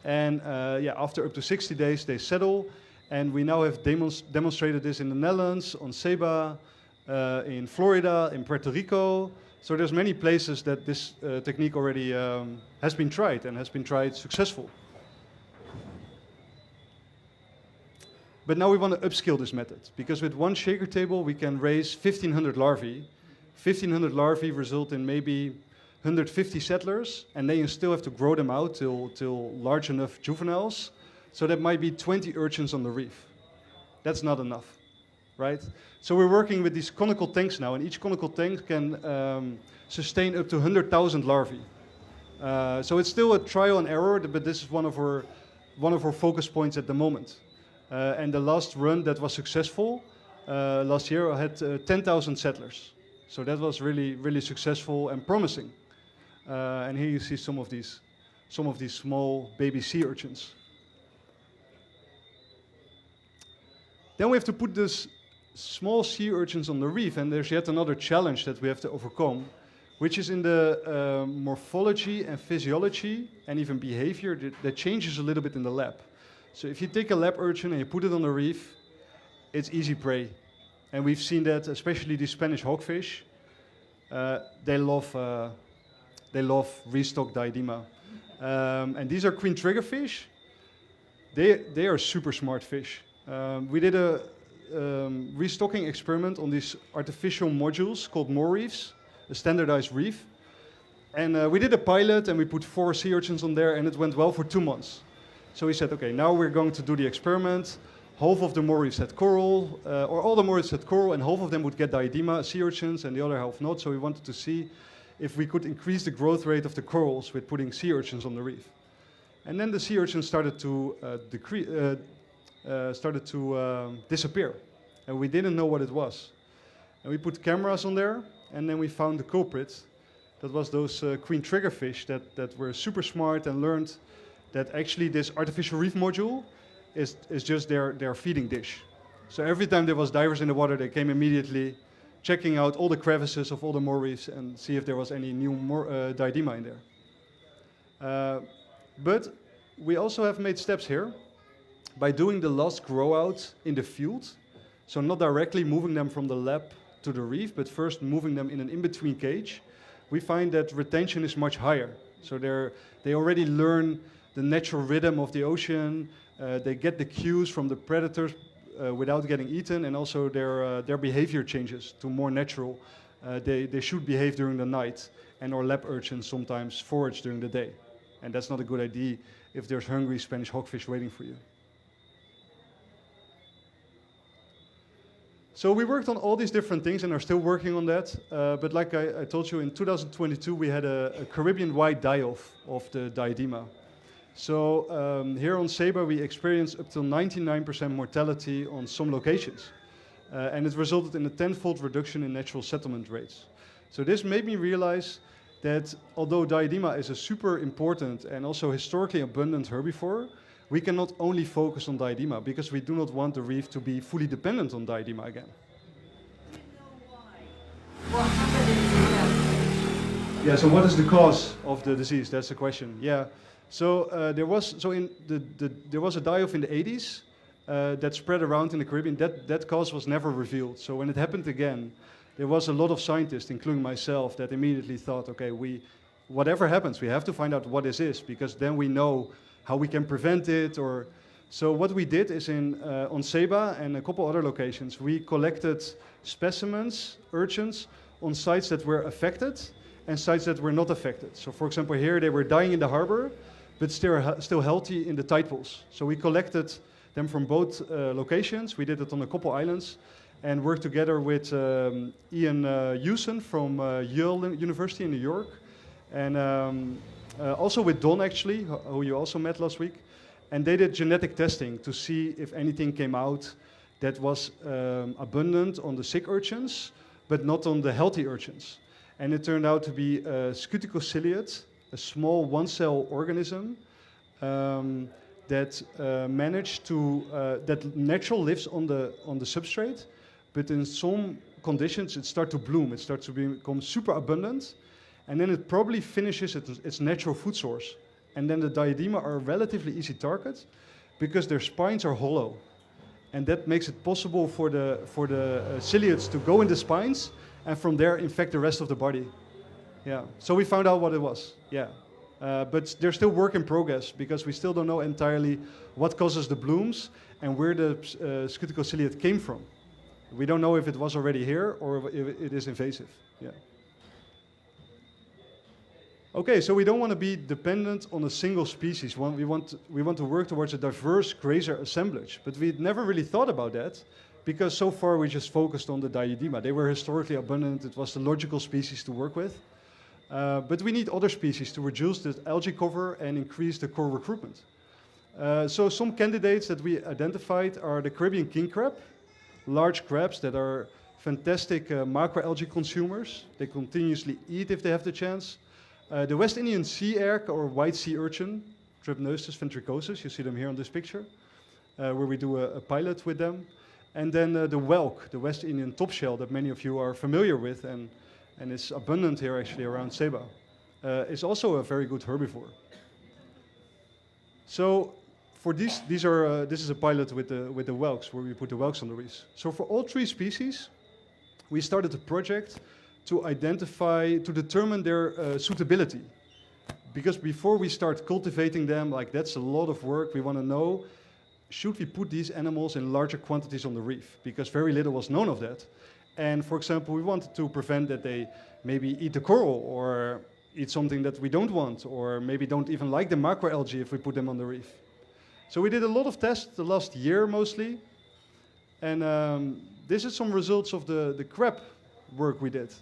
and after up to 60 days, they settle. And we now have demonstrated this in the Netherlands, on Ceiba, in Florida, in Puerto Rico. So there's many places that this technique already has been tried and has been tried successful. But now we want to upscale this method, because with one shaker table we can raise 1,500 larvae. 1,500 larvae result in maybe 150 settlers, and then you still have to grow them out till large enough juveniles. So that might be 20 urchins on the reef. That's not enough, right? So we're working with these conical tanks now, and each conical tank can sustain up to 100,000 larvae. So it's still a trial and error, but this is one of our focus points at the moment. And the last run that was successful last year had 10,000 settlers. So that was really, really successful and promising. And here you see some of these small baby sea urchins. Then we have to put these small sea urchins on the reef, and there's yet another challenge that we have to overcome, which is in the morphology and physiology and even behavior that changes a little bit in the lab. So if you take a lab urchin and you put it on the reef, it's easy prey. And we've seen that, especially the Spanish hogfish, they love restock diadema. And these are queen triggerfish. They are super smart fish. We did a restocking experiment on these artificial modules called more reefs, a standardized reef. And we did a pilot and we put 4 sea urchins on there and it went well for 2 months. So we said, okay, now we're going to do the experiment. Half of the more reefs had coral, or all the more reefs had coral, and half of them would get diadema, sea urchins, and the other half not. So we wanted to see if we could increase the growth rate of the corals with putting sea urchins on the reef. And then the sea urchins started to disappear, and we didn't know what it was. And we put cameras on there, and then we found the culprit. That was those queen triggerfish that were super smart and learned that actually this artificial reef module is just their feeding dish. So every time there was divers in the water, they came immediately checking out all the crevices of all the more reefs and see if there was any new diadema in there. But we also have made steps here by doing the last grow out in the field. So not directly moving them from the lab to the reef, but first moving them in an in-between cage. We find that retention is much higher. So they already learn the natural rhythm of the ocean. They get the cues from the predators without getting eaten, and also their behavior changes to more natural. They should behave during the night, and our lab urchins sometimes forage during the day. And that's not a good idea if there's hungry Spanish hogfish waiting for you. So we worked on all these different things and are still working on that. But like I told you, in 2022 we had a Caribbean-wide die-off of the diadema. So here on Saba we experienced up to 99% mortality on some locations. And it resulted in a 10-fold reduction in natural settlement rates. So this made me realize that although diadema is a super important and also historically abundant herbivore, we cannot only focus on diadema because we do not want the reef to be fully dependent on diadema again. Yeah, so what is the cause of the disease? That's the question. Yeah. So there was a die-off in the 80s that spread around in the Caribbean. That cause was never revealed. So when it happened again, there was a lot of scientists, including myself, that immediately thought, okay, whatever happens, we have to find out what this is, because then we know how we can prevent it. So what we did is on Saba and a couple other locations, we collected specimens, urchins, on sites that were affected and sites that were not affected. So for example, here they were dying in the harbor, but still healthy in the tide pools. So we collected them from both locations. We did it on a couple islands and worked together with Ian Hewson from Yale University in New York, and also with Don, actually, who you also met last week. And they did genetic testing to see if anything came out that was abundant on the sick urchins, but not on the healthy urchins. And it turned out to be a scuticociliate, a small one-cell organism that managed to, that natural lives on the substrate, but in some conditions it starts to bloom, it starts to become super abundant, and then it probably finishes its natural food source. And then the diadema are a relatively easy target because their spines are hollow. And that makes it possible for the ciliates to go in the spines and from there infect the rest of the body. Yeah. So we found out what it was. Yeah. But there's still work in progress because we still don't know entirely what causes the blooms and where the scuticociliate came from. We don't know if it was already here or if it is invasive. Yeah. Okay, so we don't want to be dependent on a single species. We want to work towards a diverse grazer assemblage, but we never really thought about that because so far we just focused on the diadema. They were historically abundant. It was the logical species to work with. But we need other species to reduce the algae cover and increase the coral recruitment. So some candidates that we identified are the Caribbean king crab, large crabs that are fantastic macroalgae consumers. They continuously eat if they have the chance. The West Indian sea erg or white sea urchin, Trypnoestus ventricosus, you see them here on this picture, where we do a pilot with them. And then the whelk, the West Indian topshell that many of you are familiar with and is abundant here actually around Saba, is also a very good herbivore. So for this is a pilot with the whelks, where we put the whelks on the reefs. So for all three species, we started a project to determine their suitability. Because before we start cultivating them, like that's a lot of work. We want to know should we put these animals in larger quantities on the reef? Because very little was known of that. And for example, we wanted to prevent that they maybe eat the coral or eat something that we don't want, or maybe don't even like the macroalgae if we put them on the reef. So we did a lot of tests the last year mostly. And this is some results of the crab work we did.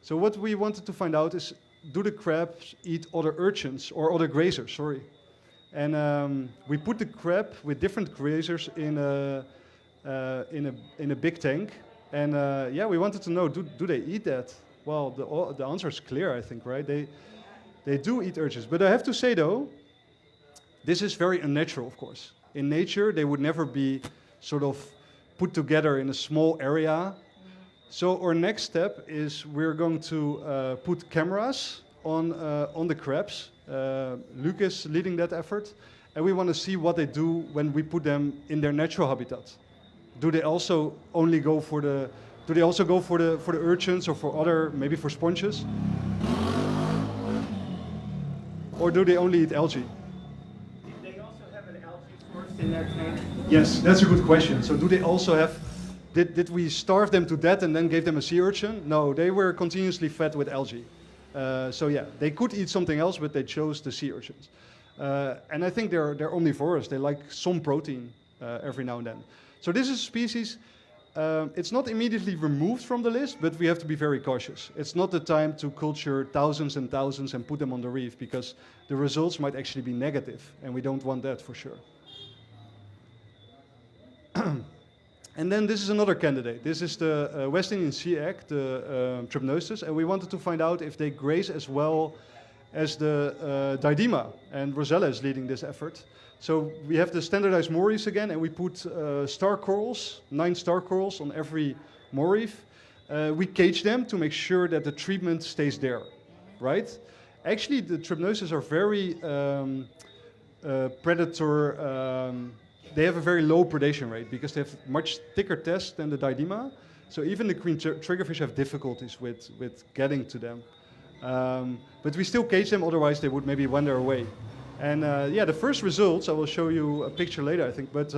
So what we wanted to find out is, do the crabs eat other urchins or other grazers, sorry. And we put the crab with different grazers in a big tank. And yeah, we wanted to know, do they eat that? Well, the answer is clear, I think, right? They do eat urchins. But I have to say, though, this is very unnatural, of course. In nature, they would never be sort of put together in a small area. So our next step is we're going to put cameras on the crabs. Luc is leading that effort. And we want to see what they do when we put them in their natural habitat. Do they also only go for the urchins or for other, maybe for sponges? Or do they only eat algae? Did they also have an algae source in their tank? Yes, that's a good question. So do they also have, did we starve them to death and then gave them a sea urchin? No, they were continuously fed with algae. So yeah, they could eat something else, but they chose the sea urchins. And I think they're omnivorous. They like some protein every now and then. So this is a species, it's not immediately removed from the list, but we have to be very cautious. It's not the time to culture thousands and thousands and put them on the reef, because the results might actually be negative, and we don't want that for sure. And then this is another candidate. This is the West Indian sea egg, the trypnosis, and we wanted to find out if they graze as well as the diadema, and Rosella is leading this effort. So we have the standardized moor reefs again, and we put star corals, 9 star corals on every moor reef. We cage them to make sure that the treatment stays there, right? Actually, the trypnosis are very predator. They have a very low predation rate because they have much thicker tests than the diadema. So even the queen triggerfish have difficulties with getting to them. But we still cage them, otherwise they would maybe wander away. And yeah, the first results, I will show you a picture later, I think, but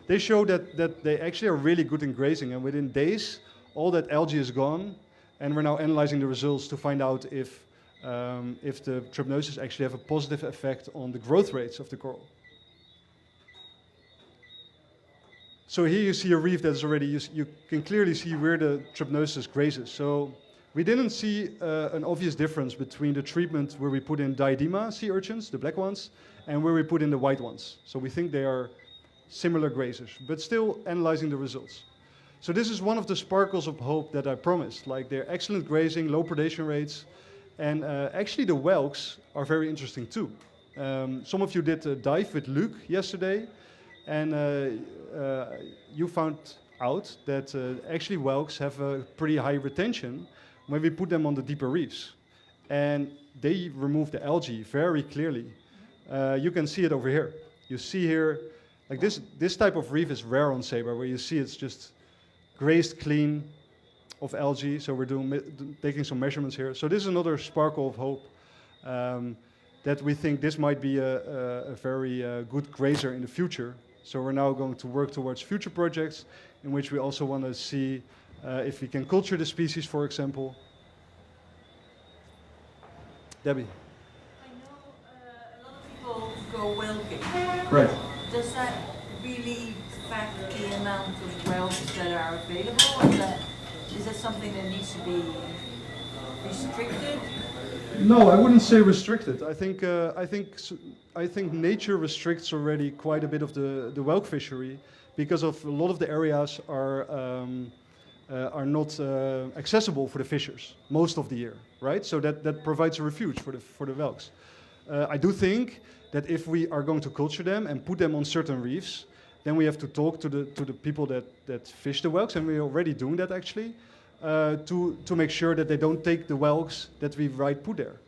they show that they actually are really good in grazing, and within days, all that algae is gone, and we're now analyzing the results to find out if the trypnosis actually have a positive effect on the growth rates of the coral. So here you see a reef that's already, you can clearly see where the trypnosis grazes. So we didn't see an obvious difference between the treatment where we put in diadema sea urchins, the black ones, and where we put in the white ones. So we think they are similar grazers, but still analyzing the results. So this is one of the sparkles of hope that I promised. Like, they're excellent grazing, low predation rates, and actually the whelks are very interesting too. Some of you did a dive with Luc yesterday, and you found out that actually whelks have a pretty high retention when we put them on the deeper reefs. And they remove the algae very clearly. You can see it over here. You see here, like this type of reef is rare on Sabre, where you see it's just grazed clean of algae. So we're taking some measurements here. So this is another sparkle of hope that we think this might be a very good grazer in the future. So we're now going to work towards future projects in which we also want to see if we can culture the species, for example. Debbie. I know a lot of people go whelking. Right. Does that really affect the amount of whelks that are available? Is that something that needs to be restricted? No, I wouldn't say restricted. I think nature restricts already quite a bit of the whelk fishery because of a lot of the areas are not accessible for the fishers most of the year, right? So that provides a refuge for the whelks. I do think that if we are going to culture them and put them on certain reefs, then we have to talk to the people that fish the whelks, and we're already doing that actually, to make sure that they don't take the whelks that we put there.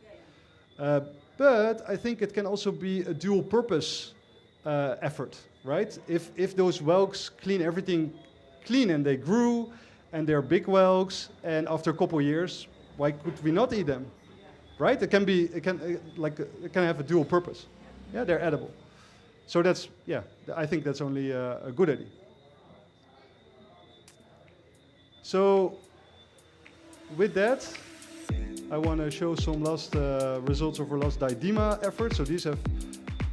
But I think it can also be a dual purpose effort, right? If those whelks clean everything clean and they grew and they're big whelks, and after a couple of years, why could we not eat them, right? It can have a dual purpose. Yeah, they're edible. So that's, yeah, I think that's only a good idea. So with that, I want to show some last results of our last Diadema effort. So these have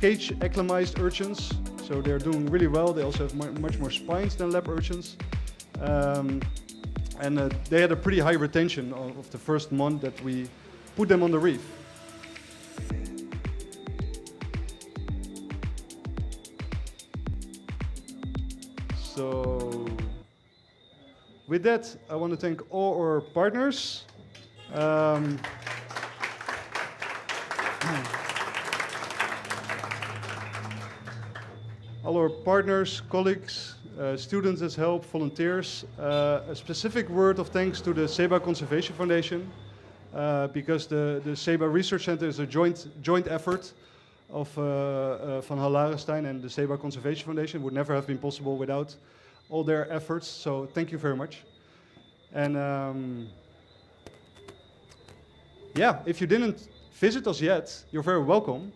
cage acclimatized urchins. So they're doing really well. They also have much more spines than lab urchins. And they had a pretty high retention of the first month that we put them on the reef. So with that, I want to thank all our partners. All our partners, colleagues, students that help, volunteers. A specific word of thanks to the Seba Conservation Foundation, because the Seba Research Center is a joint effort of Van Halarenstein and the Seba Conservation Foundation. It would never have been possible without all their efforts, so thank you very much. And yeah, if you didn't visit us yet, you're very welcome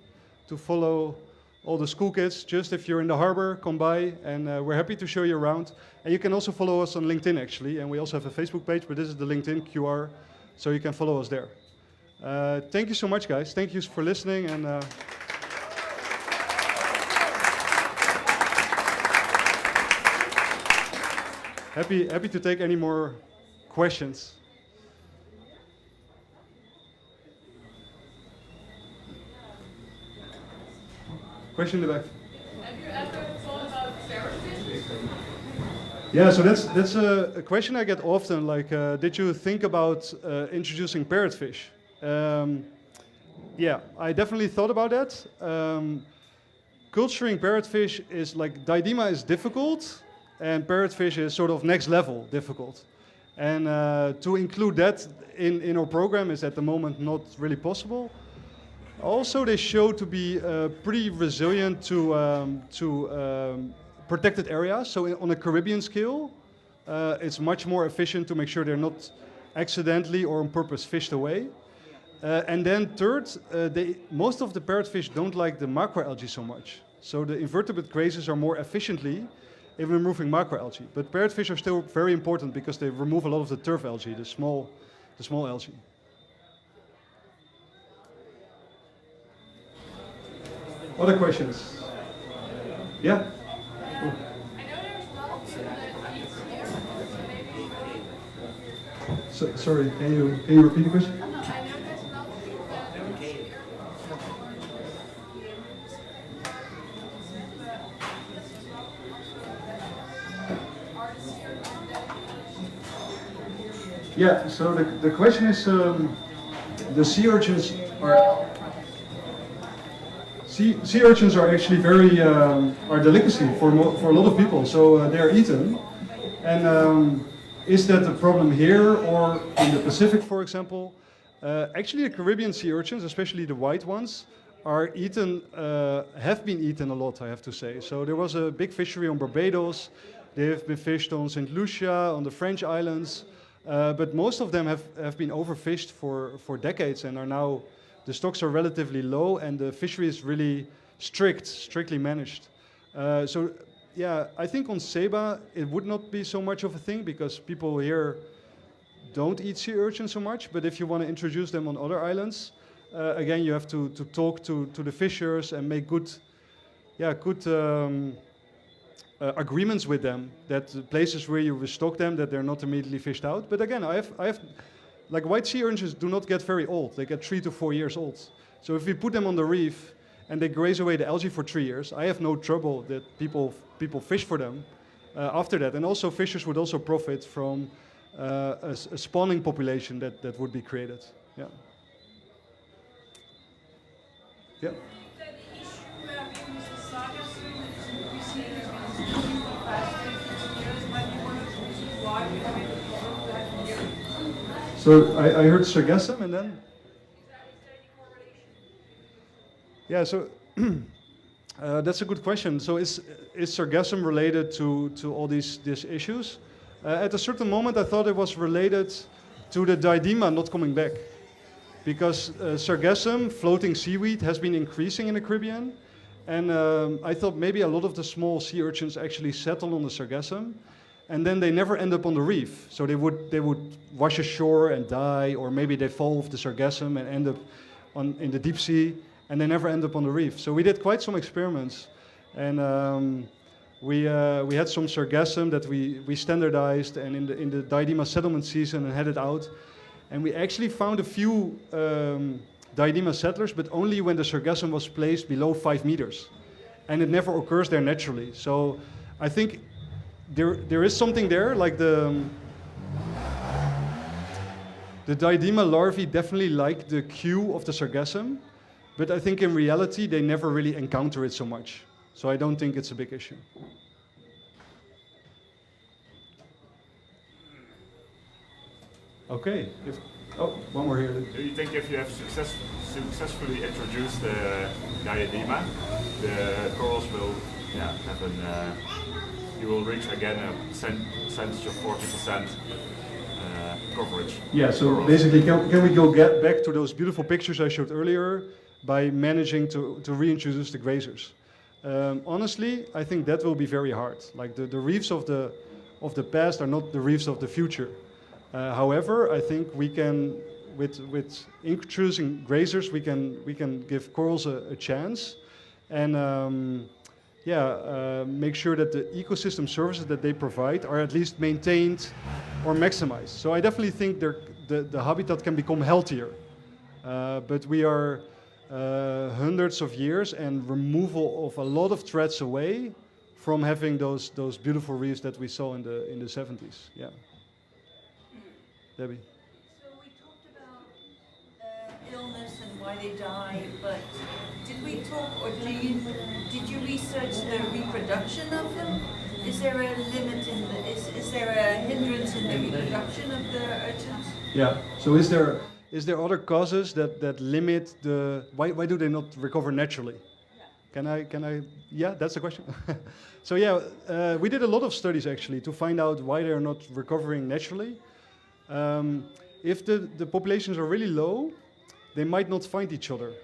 to follow all the school kids. Just if you're in the harbor, come by, and we're happy to show you around. And you can also follow us on LinkedIn, actually, and we also have a Facebook page, but this is the LinkedIn QR, so you can follow us there. Thank you so much, guys. Thank you for listening, and happy to take any more questions. Question in the back. Have you ever thought about parrotfish? Yeah, so that's a question I get often. Like, did you think about introducing parrotfish? Yeah, I definitely thought about that. Culturing parrotfish is like Diadema is difficult, and parrotfish is sort of next level difficult. And to include that in our program is at the moment not really possible. Also, they show to be pretty resilient to protected areas. So on a Caribbean scale, it's much more efficient to make sure they're not accidentally or on purpose fished away. And then third, most of the parrotfish don't like the macroalgae so much. So the invertebrate grazers are more efficiently in removing macroalgae. But parrotfish are still very important because they remove a lot of the turf algae, the small algae. Other questions? Yeah? Cool. So, sorry, can you repeat the question? Yeah, so the question is, the sea urchins are actually very are delicacy for a lot of people. So they are eaten, and is that a problem here or in the Pacific, for example? Actually, the Caribbean sea urchins, especially the white ones, are eaten, have been eaten a lot, I have to say. So there was a big fishery on Barbados. They have been fished on St. Lucia, on the French islands. But most of them have been overfished for decades and are now, the stocks are relatively low and the fishery is really strictly managed. So yeah, I think on Seba it would not be so much of a thing because people here don't eat sea urchins so much, but if you want to introduce them on other islands, again you have to talk to the fishers and make good agreements with them that the places where you restock them, that they're not immediately fished out. But again, I have like white sea urchins do not get very old. They get 3 to 4 years old. So if we put them on the reef and they graze away the algae for 3 years, I have no trouble that people fish for them after that. And also fishers would also profit from a spawning population that would be created. Yeah. Yeah. So I heard sargassum and then? Yeah, so that's a good question. So is sargassum related to all these issues? At a certain moment I thought it was related to the Diadema not coming back. Because sargassum, floating seaweed, has been increasing in the Caribbean. And I thought maybe a lot of the small sea urchins actually settle on the sargassum, and then they never end up on the reef. So they would wash ashore and die, or maybe they fall off the sargassum and end up in the deep sea, and they never end up on the reef. So we did quite some experiments, and we had some sargassum that we standardized, and in the Diadema settlement season and had it out, and we actually found a few Diadema settlers, but only when the sargassum was placed below 5 meters, and it never occurs there naturally. So I think there is something there, like the Diadema larvae definitely like the queue of the sargassum, but I think in reality they never really encounter it so much. So I don't think it's a big issue. Okay. One more here. Do you think if you have successfully introduced the Diadema, the corals will have you will reach again a percentage of 40% coverage? Yeah, so basically can we go back to those beautiful pictures I showed earlier by managing to reintroduce the grazers? Honestly, I think that will be very hard. Like the reefs of the past are not the reefs of the future. However, I think we can, with introducing grazers, we can give corals a chance, and make sure that the ecosystem services that they provide are at least maintained or maximized. So I definitely think the habitat can become healthier, but we are hundreds of years and removal of a lot of threats away from having those beautiful reefs that we saw in the 70s. Yeah. Debbie. So we talked about illness and why they die, but did we talk, or did you research the reproduction of them? Is there a limit is there a hindrance in the reproduction of the urchins? Yeah. So is there other causes that limit why do they not recover naturally? Yeah. Can I? Yeah, that's the question. So yeah, we did a lot of studies actually to find out why they are not recovering naturally. If the populations are really low, they might not find each other.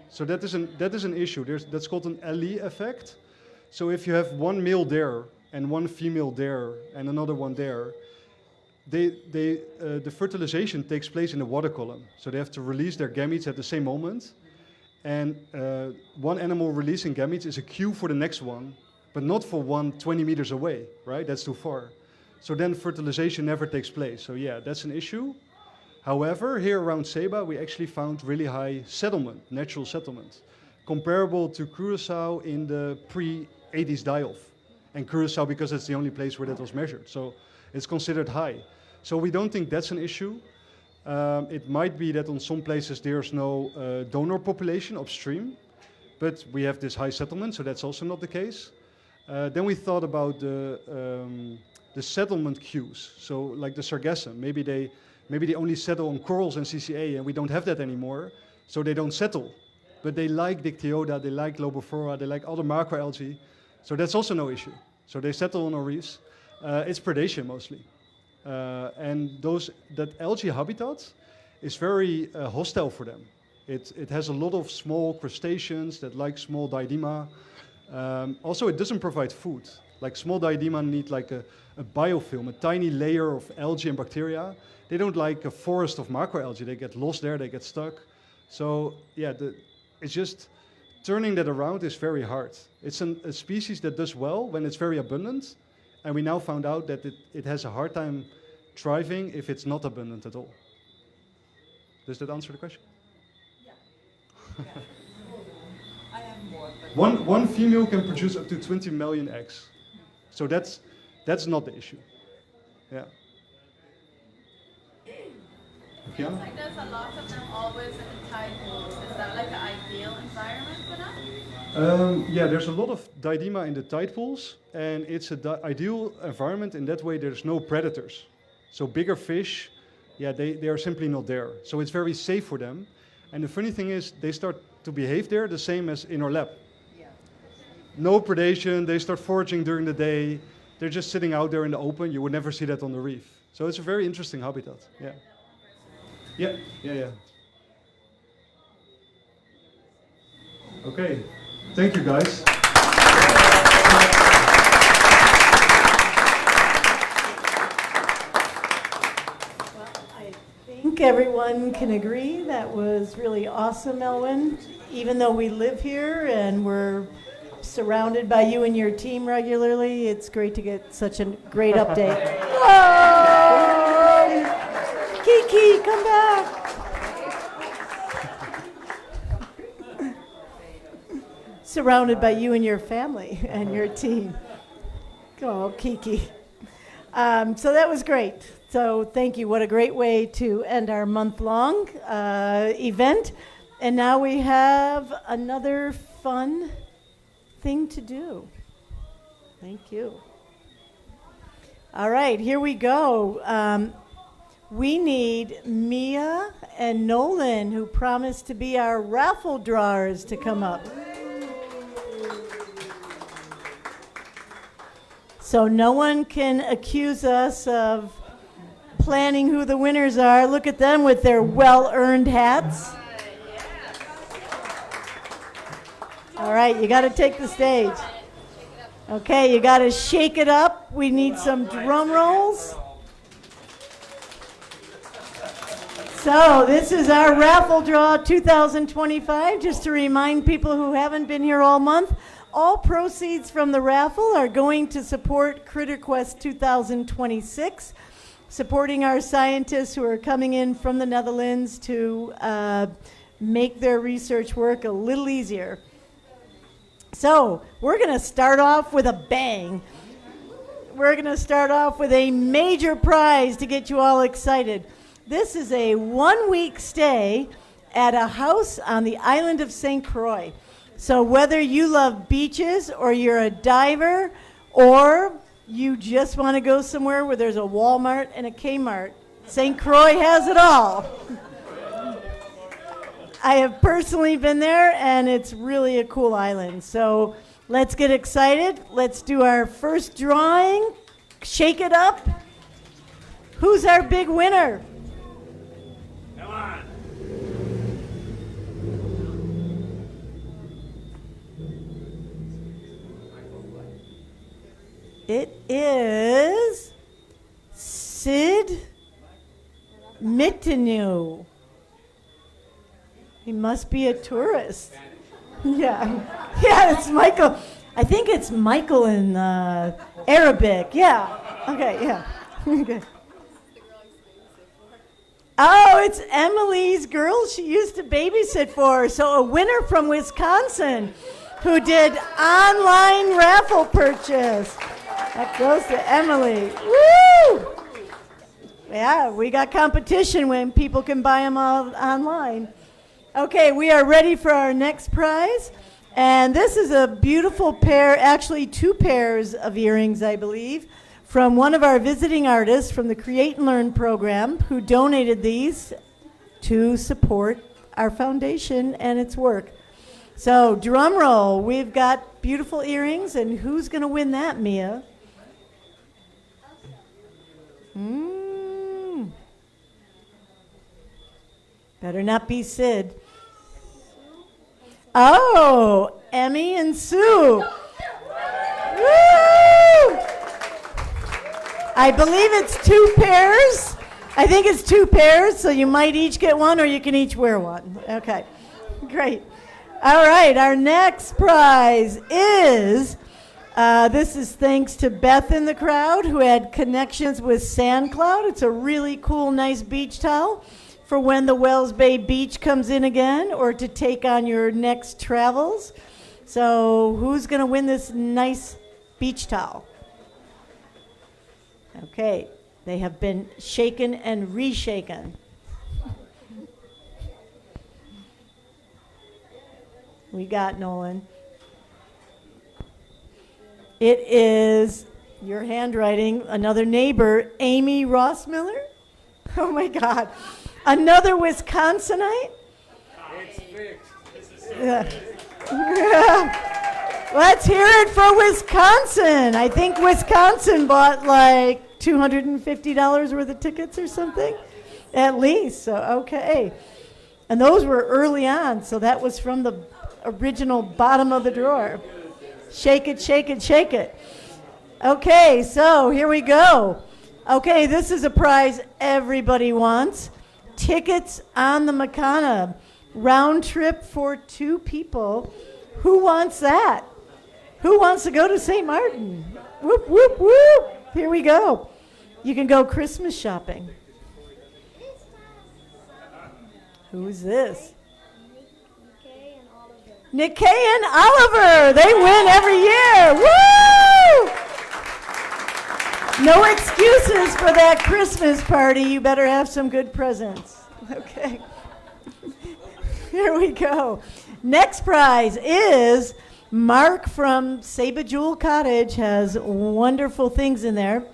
So that is an issue. That's called an Algae effect. So if you have one male there and one female there and another one there, the fertilization takes place in the water column. So they have to release their gametes at the same moment. And one animal releasing gametes is a cue for the next one, but not for one 20 meters away, right? That's too far. So then fertilization never takes place. So yeah, that's an issue. However, here around Ceiba, we actually found really high settlement, natural settlement, comparable to Curacao in the pre-80s die-off. And Curacao because it's the only place where that was measured. So it's considered high. So we don't think that's an issue. It might be that on some places there's no donor population upstream, but we have this high settlement, so that's also not the case. Then we thought about the settlement queues. So like the sargassum, maybe they only settle on corals and CCA, and we don't have that anymore, so they don't settle. But they like Dictyoda, they like Lobophora, they like other macroalgae, so that's also no issue. So they settle on our reefs. It's predation mostly. And that algae habitat is very hostile for them. It has a lot of small crustaceans that like small Diadema. Also, it doesn't provide food. Like small Diadema need like a biofilm, a tiny layer of algae and bacteria. They don't like a forest of macroalgae. They get lost there, they get stuck. So yeah, it's just turning that around is very hard. It's a species that does well when it's very abundant, and we now found out that it has a hard time thriving if it's not abundant at all. Does that answer the question? Yeah. I have more. But One female can produce up to 20 million eggs. So that's not the issue. Yeah. It seems like there's a lot of them always in the tide pools. Is that like an ideal environment for them? Yeah, there's a lot of Diadema in the tide pools, and it's an ideal environment in that way. There's no predators. So bigger fish, yeah, they are simply not there. So it's very safe for them. And the funny thing is, they start to behave there the same as in our lab. yeah. No predation, they start foraging during the day. They're just sitting out there in the open. You would never see that on the reef. So it's a very interesting habitat, yeah. Yeah. Okay, Thank you, guys. I think everyone can agree that was really awesome, Alwin. Even though we live here and we're surrounded by you and your team regularly, it's great to get such a great update. Whoa! Kiki, come back. Surrounded by you and your family and your team. Oh, Kiki. So that was great. So thank you. What a great way to end our month-long event. And now we have another fun thing to do. Thank you. All right, here we go. We need Mia and Nolan, who promised to be our raffle drawers, to come up. So no one can accuse us of planning who the winners are. Look at them with their well-earned hats. All right, you got to take the stage. Okay, you got to shake it up. We need some drum rolls. So this is our raffle draw 2025. Just to remind people who haven't been here all month, all proceeds from the raffle are going to support Critter Quest 2026, supporting our scientists who are coming in from the Netherlands to make their research work a little easier. So we're going to start off with a bang. We're going to start off with a major prize to get you all excited. This is a 1-week stay at a house on the island of St. Croix. So whether you love beaches or you're a diver or you just want to go somewhere where there's a Walmart and a Kmart, St. Croix has it all. I have personally been there, and it's really a cool island. So let's get excited. Let's do our first drawing. Shake it up. Who's our big winner? Come on. It is Sid Mitinu. He must be a tourist. Yeah, it's Michael. I think it's Michael in Arabic. Yeah. Okay. Yeah. Okay. Oh, it's Emily's girl she used to babysit for. So a winner from Wisconsin who did online raffle purchase. That goes to Emily. Woo! Yeah, we got competition when people can buy them all online. Okay, we are ready for our next prize. And this is a beautiful pair, actually 2 pairs of earrings, I believe, from one of our visiting artists from the Create and Learn program who donated these to support our foundation and its work. So, drum roll, we've got beautiful earrings, and who's going to win that, Mia? Better not be Sid. Oh, Emmy and Sue. Woo! I believe it's 2 pairs. I think it's 2 pairs, so you might each get one or you can each wear one. Okay, great. All right, our next prize is, this is thanks to Beth in the crowd who had connections with SandCloud. It's a really cool, nice beach towel for when the Wells Bay Beach comes in again or to take on your next travels. So who's going to win this nice beach towel? Okay, they have been shaken and reshaken. We got Nolan. It is your handwriting, another neighbor, Amy Rossmiller. Oh my God. Another Wisconsinite? It's fixed. Let's hear it for Wisconsin. I think Wisconsin bought like $250 worth of tickets or something, at least. So, okay. And those were early on, so that was from the original bottom of the drawer. Shake it, shake it, shake it. Okay, so here we go. Okay, this is a prize everybody wants. Tickets on the Makana. Round trip for 2 people. Who wants that? Who wants to go to St. Martin? Whoop, whoop, whoop. Here we go. You can go Christmas shopping. Who's this? Nick Kay and Oliver. They win every year. Woo! No excuses for that Christmas party. You better have some good presents. Okay. Here we go. Next prize is Mark from Saba Jewel Cottage has wonderful things in there.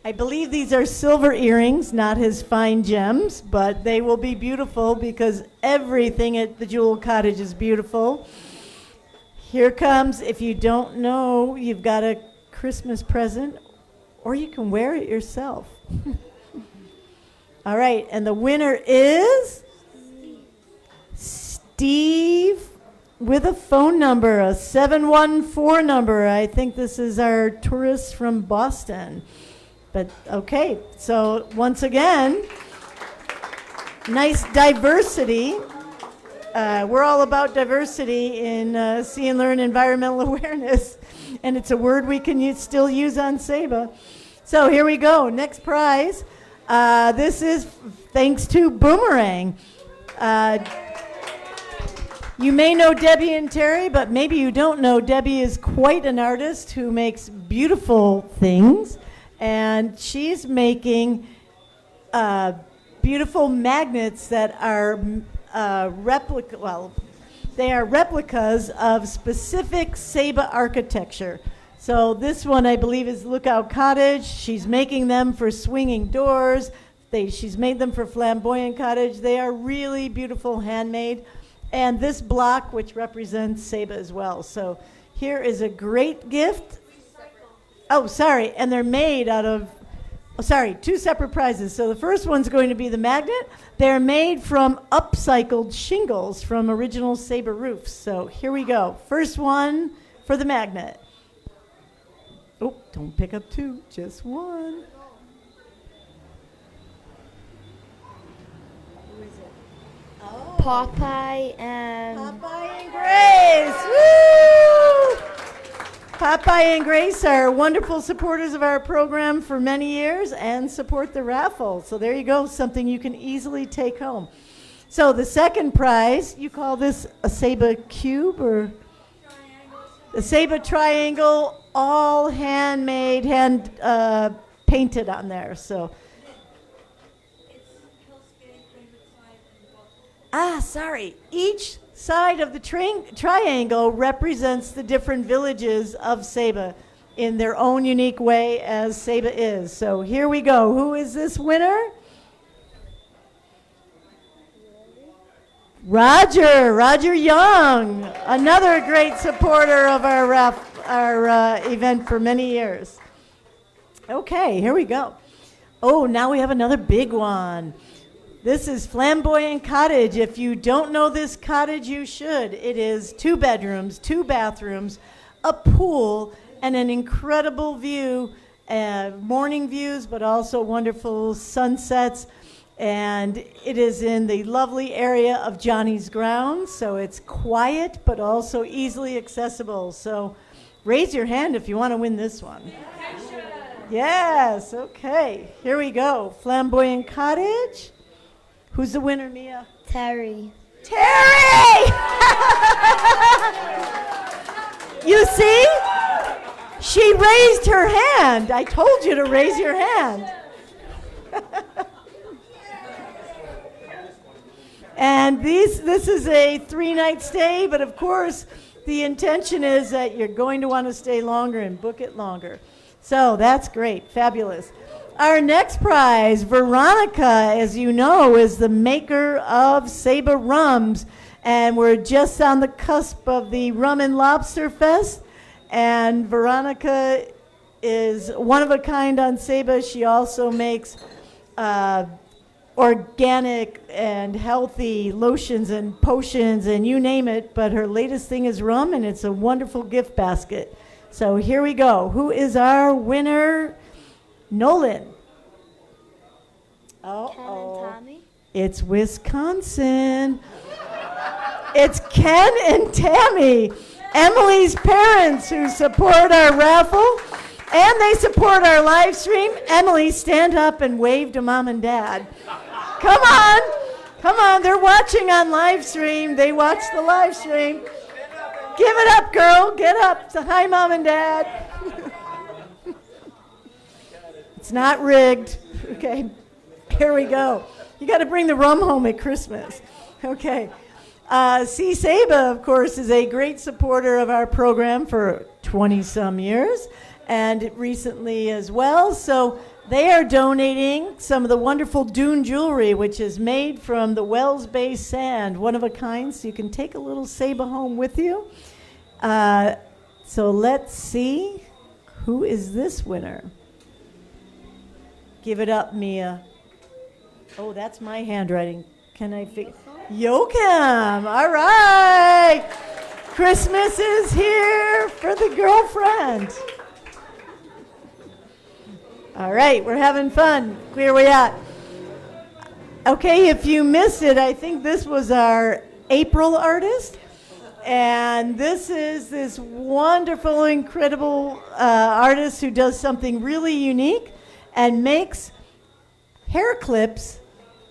I believe these are silver earrings, not his fine gems, but they will be beautiful because everything at the Jewel Cottage is beautiful. Here comes, if you don't know, you've got a Christmas present, or you can wear it yourself. All right, and the winner is Steve with a phone number, a 714 number. I think this is our tourist from Boston. But okay, so once again, nice diversity. We're all about diversity in See and Learn Environmental Awareness, and it's a word we can still use on Saba. So here we go, next prize. This is thanks to Boomerang. You may know Debbie and Terry, but maybe you don't know Debbie is quite an artist who makes beautiful things. And she's making beautiful magnets that are they are replicas of specific Saba architecture. So this one, I believe, is Lookout Cottage. She's making them for swinging doors. She's made them for Flamboyant Cottage. They are really beautiful, handmade. And this block, which represents Saba as well. So here is a great gift. Oh, sorry, and they're made out of, 2 separate prizes. So the first one's going to be the magnet. They're made from upcycled shingles from original Saba roofs. So here we go. First one for the magnet. Oh, don't pick up 2, just 1. Who is it? Oh. Popeye and Grace. Woo! Popeye and Grace are wonderful supporters of our program for many years and support the raffle. So there you go, something you can easily take home. So the second prize, you call this a Saba cube or? The Saba triangle, all handmade, hand painted on there. So. Sorry. Each side of the triangle represents the different villages of Saba in their own unique way as Saba is. So here we go. Who is this winner? Roger Young, another great supporter of our event for many years. Okay, here we go. Oh, now we have another big one. This is Flamboyant Cottage. If you don't know this cottage, you should. It is 2 bedrooms, 2 bathrooms, a pool, and an incredible view, morning views, but also wonderful sunsets. And it is in the lovely area of Johnny's Grounds, so it's quiet, but also easily accessible. So raise your hand if you want to win this one. Yes, okay. Here we go. Flamboyant Cottage. Who's the winner, Mia? Terry. Terry! You see? She raised her hand. I told you to raise your hand. And this is a 3-night stay, but of course, the intention is that you're going to want to stay longer and book it longer. So that's great. Fabulous. Our next prize, Veronica, as you know, is the maker of Saba Rums. And we're just on the cusp of the Rum and Lobster Fest. And Veronica is one of a kind on Saba. She also makes organic and healthy lotions and potions and you name it, but her latest thing is rum, and it's a wonderful gift basket. So here we go. Who is our winner? Nolan. Ken and Tommy. It's Wisconsin. It's Ken and Tammy, Emily's parents, who support our raffle, and they support our live stream. Emily, stand up and wave to mom and dad. Come on. Come on. They're watching on live stream. They watch the live stream. Give it up, girl. Get up. Say hi, mom and dad. It's not rigged. Okay. Here we go. You got to bring the rum home at Christmas. Okay. C. Saba, of course, is a great supporter of our program for 20-some years, and recently as well. So they are donating some of the wonderful dune jewelry, which is made from the Wells Bay sand, one of a kind, so you can take a little Saba home with you. So let's see. Who is this winner? Give it up, Mia. Oh, that's my handwriting. Can I figure? Yoakum. All right. Christmas is here for the girlfriend. All right, we're having fun. Where are we at? Okay, if you missed it, I think this was our April artist. And this is this wonderful, incredible artist who does something really unique and makes hair clips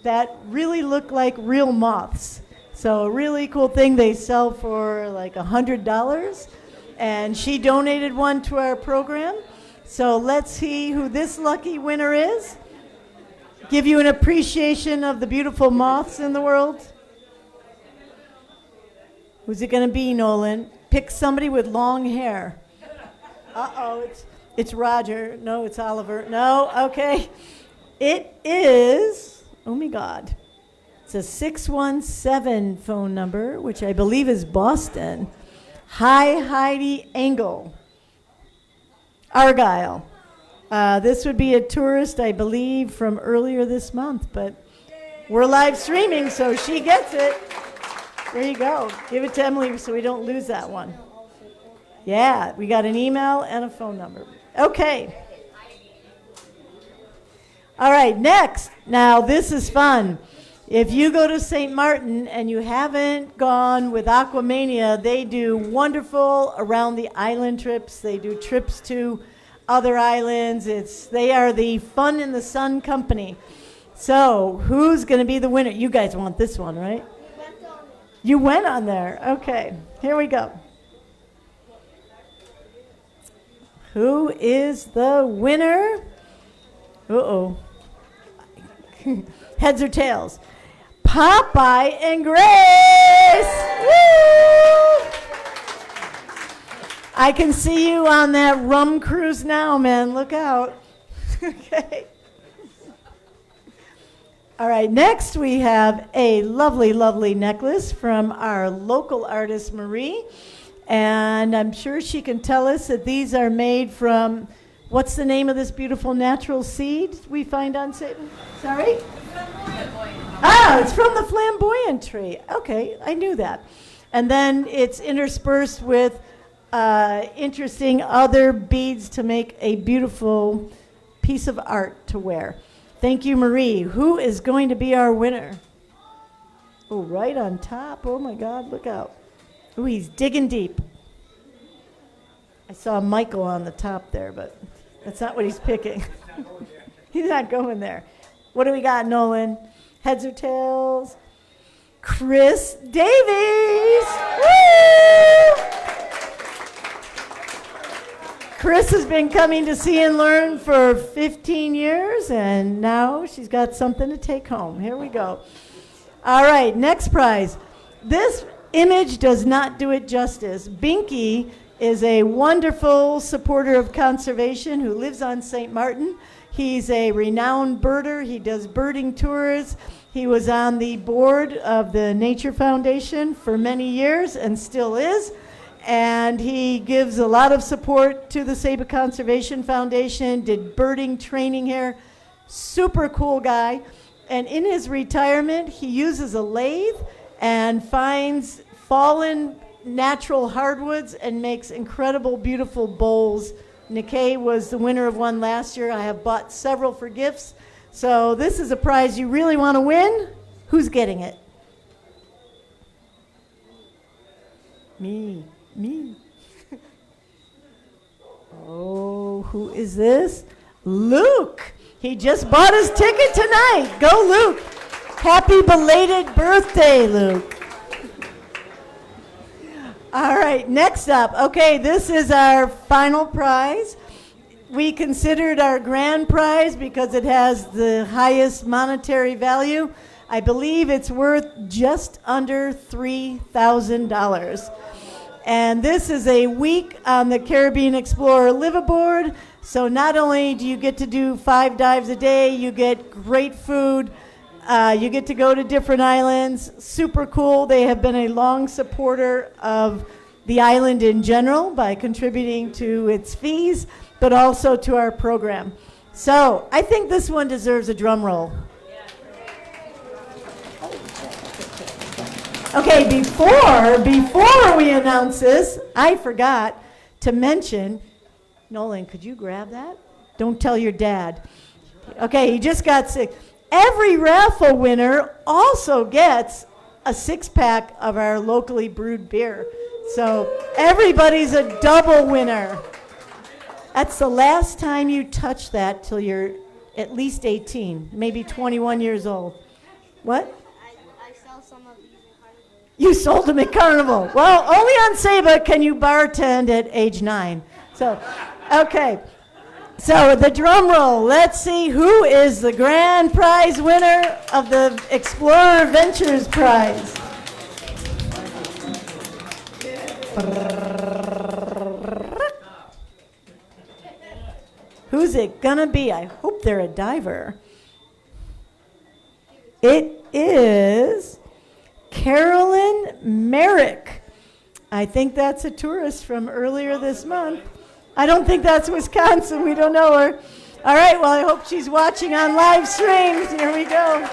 that really look like real moths. So a really cool thing. They sell for like $100. And she donated one to our program. So let's see who this lucky winner is. Give you an appreciation of the beautiful moths in the world. Who's it going to be, Nolan? Pick somebody with long hair. Uh-oh, it's Roger. No, it's Oliver. No, okay. It is, oh my God. It's a 617 phone number, which I believe is Boston. Hi, Heidi Engel. Argyle. This would be a tourist, I believe, from earlier this month, but we're live streaming, so she gets it. There you go. Give it to Emily so we don't lose that one. Yeah, we got an email and a phone number. Okay. All right, next. Now, this is fun. If you go to St. Martin and you haven't gone with Aquamania, they do wonderful around the island trips. They do trips to other islands. They are the Fun in the Sun company. So, who's going to be the winner? You guys want this one, right? You went on there. Okay, here we go. Who is the winner? Uh-oh. Heads or tails? Popeye and Grace! Woo! I can see you on that rum cruise now, man. Look out. Okay. All right, next we have a lovely, lovely necklace from our local artist, Marie. And I'm sure she can tell us that these are made from, what's the name of this beautiful natural seed we find on Satan? Sorry? It's from the flamboyant tree. Okay, I knew that. And then it's interspersed with interesting other beads to make a beautiful piece of art to wear. Thank you, Marie. Who is going to be our winner? Oh, right on top. Oh, my God, look out. Oh, he's digging deep. I saw Michael on the top there, but that's not what he's picking. He's not going there. What do we got, Nolan? Heads or tails? Chris Davies! Woo! Chris has been coming to See and Learn for 15 years, and now she's got something to take home. Here we go. All right, next prize. This image does not do it justice. Binky is a wonderful supporter of conservation who lives on St. Martin. He's a renowned birder. He does birding tours. He was on the board of the Nature Foundation for many years and still is. And he gives a lot of support to the Saba Conservation Foundation, did birding training here. Super cool guy. And in his retirement, he uses a lathe and finds fallen natural hardwoods and makes incredible, beautiful bowls. Nikkei was the winner of one last year. I have bought several for gifts. So this is a prize you really want to win. Who's getting it? Me. Oh, who is this? Luke. He just bought his ticket tonight. Go, Luke. Happy belated birthday, Luke. All right, next up. Okay, this is our final prize. We considered our grand prize because it has the highest monetary value. I believe it's worth just under $3,000. And this is a week on the Caribbean Explorer liveaboard. So not only do you get to do 5 dives a day, you get great food. You get to go to different islands. Super cool. They have been a long supporter of the island in general by contributing to its fees, but also to our program. So I think this one deserves a drum roll. Okay, before we announce this, I forgot to mention, Nolan, could you grab that? Don't tell your dad. Okay, he just got sick. Every raffle winner also gets a 6-pack of our locally brewed beer. So everybody's a double winner. That's the last time you touch that till you're at least 18, maybe 21 years old. What? I sell some of these in Carnival. You sold them at Carnival. Well, only on Saba can you bartend at age 9. So, okay. So the drum roll. Let's see who is the grand prize winner of the Explorer Ventures prize. Who's it gonna be? I hope they're a diver. It is Carolyn Merrick. I think that's a tourist from earlier this month. I don't think that's Wisconsin. We don't know her. All right, well, I hope she's watching on live streams. Here we go.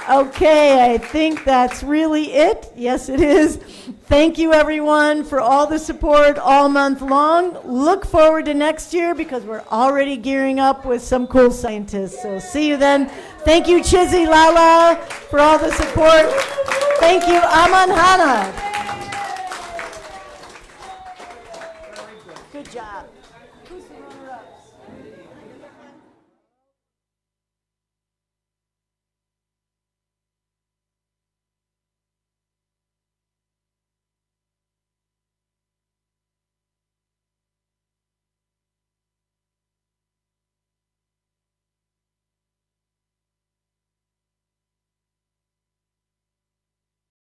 Okay, I think that's really it. Yes, it is. Thank you, everyone, for all the support all month long. Look forward to next year because we're already gearing up with some cool scientists. So see you then. Thank you, Chizzy Lala, for all the support. Thank you, Aman Hana. Good job.